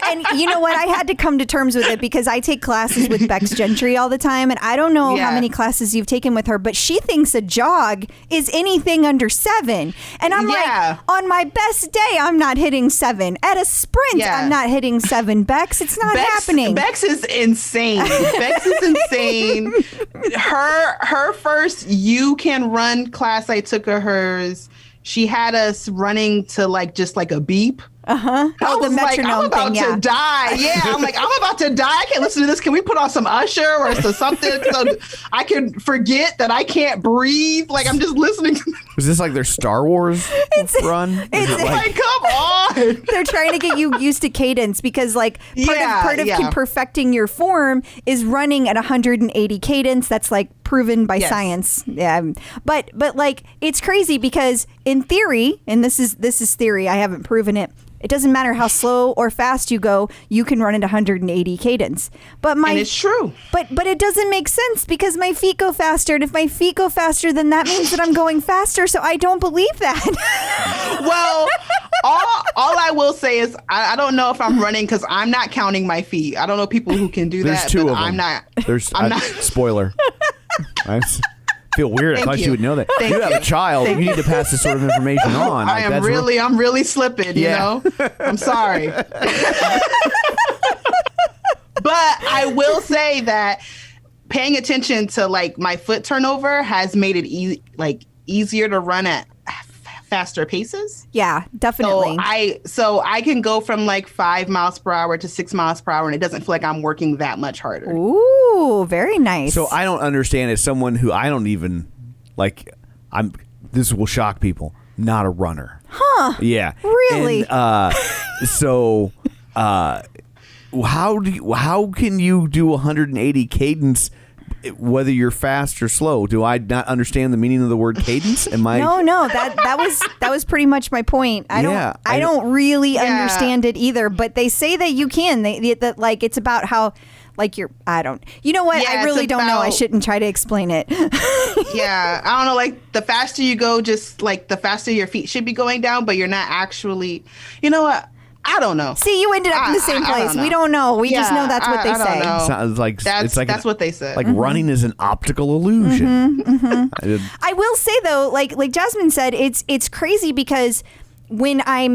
And you know what? I had to come to terms with it because I take classes with Bex Gentry all the time, and I don't know how many classes you've taken with her, but she thinks a jog is anything under 7. And I'm like, on my best day, I'm not hitting 7. At a sprint, I'm not hitting 7. Bex, it's not happening. Bex is insane. Bex is insane. Her first You Can Run class I took of hers, she had us running to just a beep. Uh-huh. I was like, I'm about to die. Yeah, I'm like, I'm about to die. I can't listen to this. Can we put on some Usher or something so I can forget that I can't breathe? I'm just listening. Was this their Star Wars run? It's come on. They're trying to get you used to cadence because part of perfecting your form is running at 180 cadence. That's proven by science. Yeah. But it's crazy because in theory, and this is theory, I haven't proven it. It doesn't matter how slow or fast you go, you can run at 180 cadence. And it's true. But it doesn't make sense because my feet go faster. And if my feet go faster, then that means that I'm going faster. So I don't believe that. Well, all I will say is I don't know if I'm running because I'm not counting my feet. I don't know people who can do There's that. 2 of them. I'm not. I'm not. Spoiler. I feel weird. I thought you would know that. You have a child. You need to pass this sort of information on. I'm really slipping, you know? I'm sorry. But I will say that paying attention to like my foot turnover has made it easier to run at faster paces. Yeah, definitely. So I can go from like 5 miles per hour to 6 miles per hour, and it doesn't feel like I'm working that much harder. Ooh, very nice. So I don't understand, as someone who I don't even like, this will shock people, not a runner. Huh. Yeah. Really? And, so how can you do 180 cadence whether you're fast or slow? Do I not understand the meaning of the word cadence? Am I? No. That was pretty much my point. I don't really understand it either. But they say that you can. That like it's about how. Like I don't. You know what? Yeah, I really don't know. I shouldn't try to explain it. Yeah, I don't know. Like the faster you go, just like the faster your feet should be going down, but you're not actually. You know what? I don't know. See, you ended up in the same place. We don't know. We just know that's what they say. Sounds like that's what they said. Like running is an optical illusion. I will say though, like Jasmine said, it's crazy because when I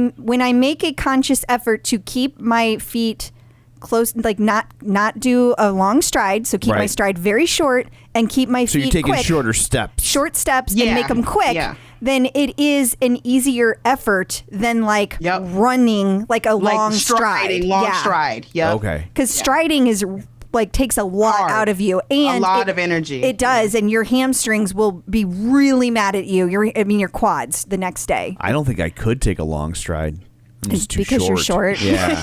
make a conscious effort to keep my feet close, like not do a long stride, so keep my stride very short and keep my feet quick. So you're taking short steps and make them quick. Yeah. Then it is an easier effort than like running like a long stride. Stride. Yeah. Okay. Because striding is like takes a lot out of you and a lot of energy. It does, and your hamstrings will be really mad at you. Your quads the next day. I don't think I could take a long stride. I'm just too because short. You're short. Yeah.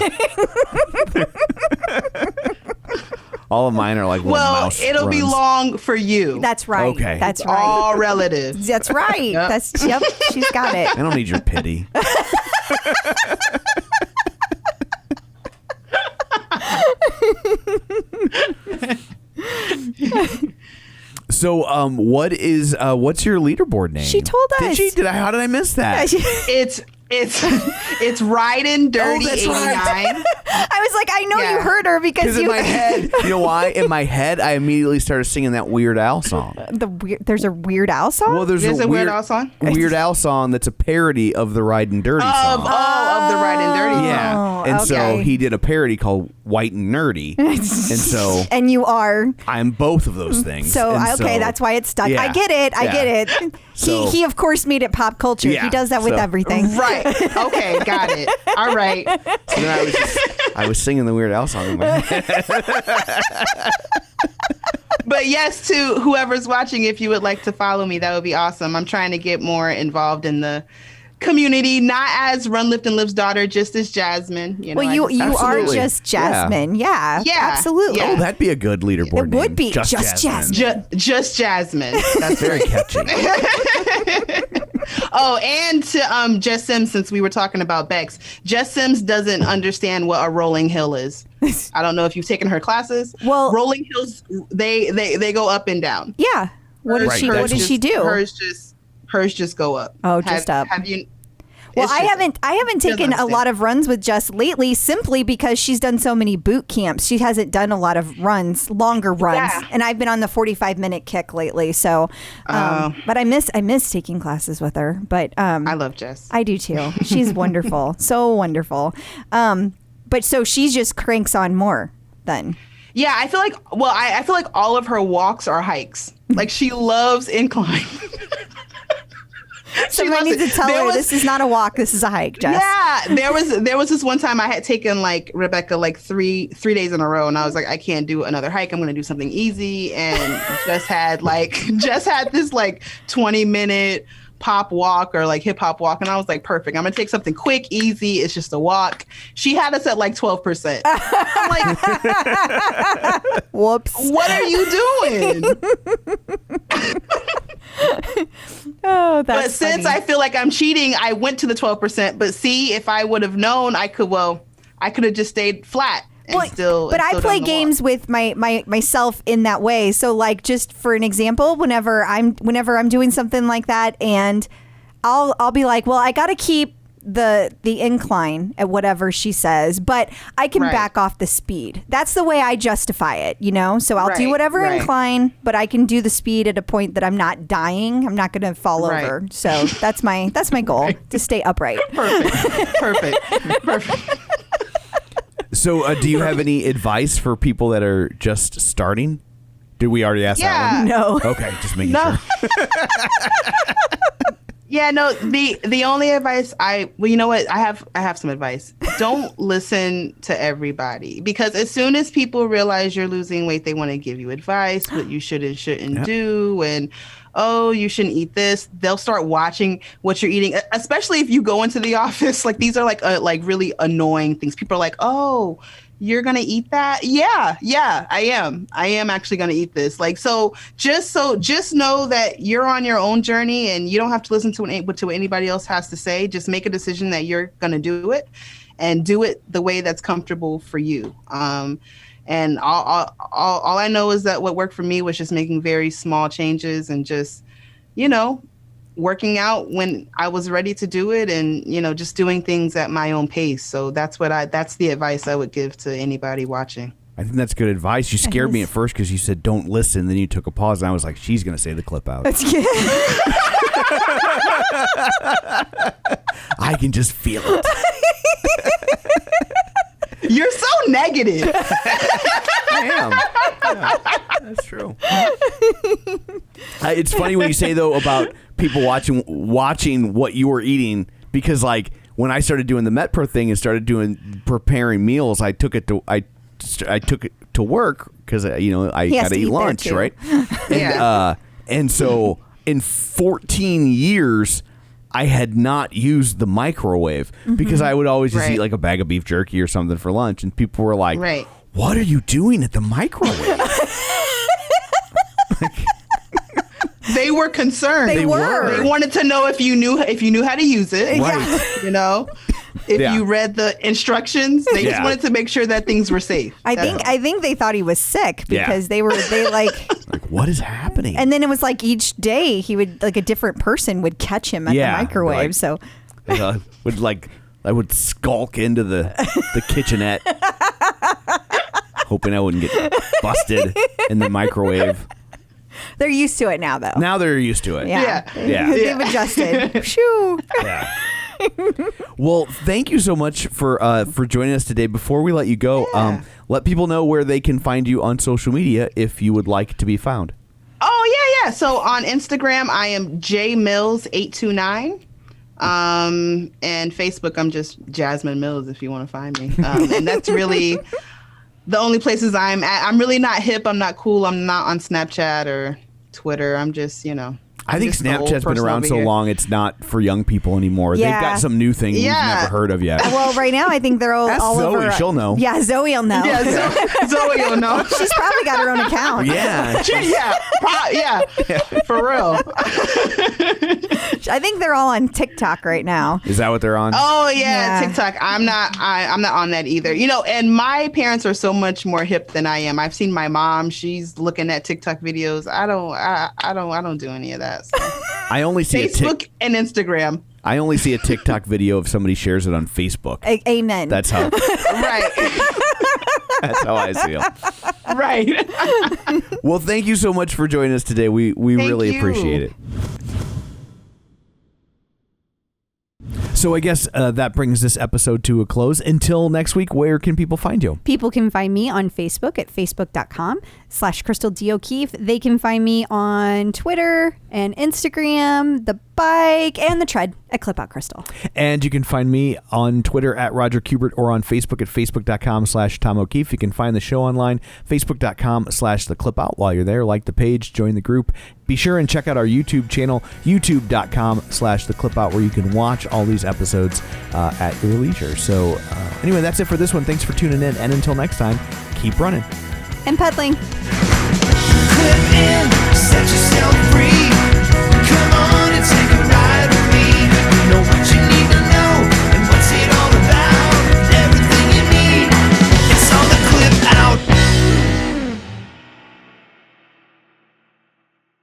All of mine are like mouse it'll runs. be long for you. That's right. Okay. That's it's right. all relative. That's right. Yep. Yep. She's got it. I don't need your pity. So, what's your leaderboard name? She told us. Did she? How did I miss that? It's Riding Dirty 89. I was like, I know you heard her because in my head, you know why? In my head, I immediately started singing that Weird Al song. There's a Weird Al song? Well, there's a Weird Al song? Weird Al song that's a parody of the Riding Dirty song. Of the Riding Dirty. Yeah. And so he did a parody called White and Nerdy. And so and you are. I'm both of those things. So that's why it's stuck. Yeah. I get it. I get it. So, he of course made it pop culture. Yeah, he does that with everything. Right. Okay, got it. All right. So then I was singing the Weird Al song in my head. But yes, to whoever's watching, if you would like to follow me, that would be awesome. I'm trying to get more involved in the community, not as Run, Lift, and Live's daughter, just as Jasmine. You know, well, you are just Jasmine. Yeah, absolutely. Oh, that'd be a good leaderboard name. It would be just Jasmine. Just Jasmine. That's very catchy. Oh, and to Jess Sims, since we were talking about Bex, Jess Sims doesn't understand what a rolling hill is. I don't know if you've taken her classes. Well, rolling hills, they go up and down. Yeah. What does she do? Hers just go up. Oh, just up. Have you? Well, I haven't taken a lot of runs with Jess lately, simply because she's done so many boot camps. She hasn't done a lot of longer runs, and I've been on the 45-minute kick lately. So, but I miss taking classes with her. But I love Jess. I do too. She's wonderful, so wonderful. But so she just cranks on more then. Yeah, I feel like. Well, I feel like all of her walks are hikes. Like she loves incline. Somebody needs to tell her this is not a walk, this is a hike, Jess. Yeah, there was this one time I had taken like Rebecca like three days in a row, and I was like, I can't do another hike. I'm gonna do something easy, and Jess had this like 20-minute pop walk or like hip hop walk, and I was like, perfect. I'm gonna take something quick, easy. It's just a walk. She had us at like 12%. I'm like, whoops. What are you doing? Oh, that's But since funny. I feel like I'm cheating, I went to the 12%. But see, if I would have known, I could have just stayed flat. But I play games with myself in that way. So like, just for an example, whenever I'm doing something like that, and I'll be like, well, I got to keep the incline at whatever she says, but I can back off the speed. That's the way I justify it, you know? So I'll do whatever incline, but I can do the speed at a point that I'm not dying. I'm not going to fall over. So that's my goal, to stay upright. Perfect. So do you have any advice for people that are just starting? Did we already ask that one? No. Okay, just making No. sure. Yeah, no, the only advice well, you know what? I have some advice. Don't listen to everybody, because as soon as people realize you're losing weight, they want to give you advice, what you should and shouldn't do, and oh, you shouldn't eat this. They'll start watching what you're eating, especially if you go into the office. Like, these are like really annoying things. People are like, oh, you're going to eat that? Yeah, I am. I am actually going to eat this. Like, so just know that you're on your own journey and you don't have to listen to what anybody else has to say. Just make a decision that you're going to do it, and do it the way that's comfortable for you. And all I know is that what worked for me was just making very small changes and just, working out when I was ready to do it, and, just doing things at my own pace. So that's the advice I would give to anybody watching. I think that's good advice. You scared me at first because you said don't listen, then you took a pause, and I was like, she's going to say the clip out. That's good. I can just feel it. You're so negative. I am. Yeah, that's true. It's funny when you say, though, about people watching what you were eating, because, like, when I started doing the MetPro thing and started preparing meals, I took it to work because I got to eat lunch, right? And so in 14 years, I had not used the microwave because I would always just eat like a bag of beef jerky or something for lunch, and people were like, "What are you doing at the microwave?" They were concerned. They were. They wanted to know if you knew how to use it. Right. If you read the instructions. They just wanted to make sure that things were safe. I think they thought he was sick because they like what is happening? And then it was like each day he would, like, a different person would catch him at the microwave. Like, so I would skulk into the kitchenette, hoping I wouldn't get busted in the microwave. They're used to it now, though. Now they're used to it. Yeah. They've adjusted. Shoo. Yeah. Well, thank you so much for joining us today. Before we let you go, let people know where they can find you on social media if you would like to be found. Oh, yeah. So on Instagram, I am jmills829. And Facebook, I'm just Jasmine Mills if you want to find me. And that's really the only places I'm at. I'm really not hip. I'm not cool. I'm not on Snapchat or Twitter. I'm just, I think Snapchat's been around so long, it's not for young people anymore. Yeah. They've got some new thing we've never heard of yet. Well, right now I think they're all Zoe, over. she'll know. Yeah, Zoe will know. Yeah, Zoe will know. She's probably got her own account. Yeah. For real. I think they're all on TikTok right now. Is that what they're on? Oh yeah, TikTok. I'm not on that either. And my parents are so much more hip than I am. I've seen my mom; she's looking at TikTok videos. I don't do any of that. So. I only see Facebook and Instagram. I only see a TikTok video if somebody shares it on Facebook. Amen. That's how. Right. That's how I feel. Right. Well, thank you so much for joining us today. We really appreciate it. So I guess that brings this episode to a close. Until next week, where can people find you? People can find me on Facebook at facebook.com/Crystal D. O'Keefe. They can find me on Twitter and Instagram, the bike, and the tread at Clip Out Crystal. And you can find me on Twitter at Roger Kubert or on Facebook at facebook.com/Tom O'Keefe. You can find the show online, facebook.com/The Clip Out. While you're there, like the page, join the group. Be sure and check out our YouTube channel, youtube.com/The Clip Out, where you can watch all these episodes at your leisure. So anyway, that's it for this one. Thanks for tuning in. And until next time, keep running. And pedaling. Clip in, set yourself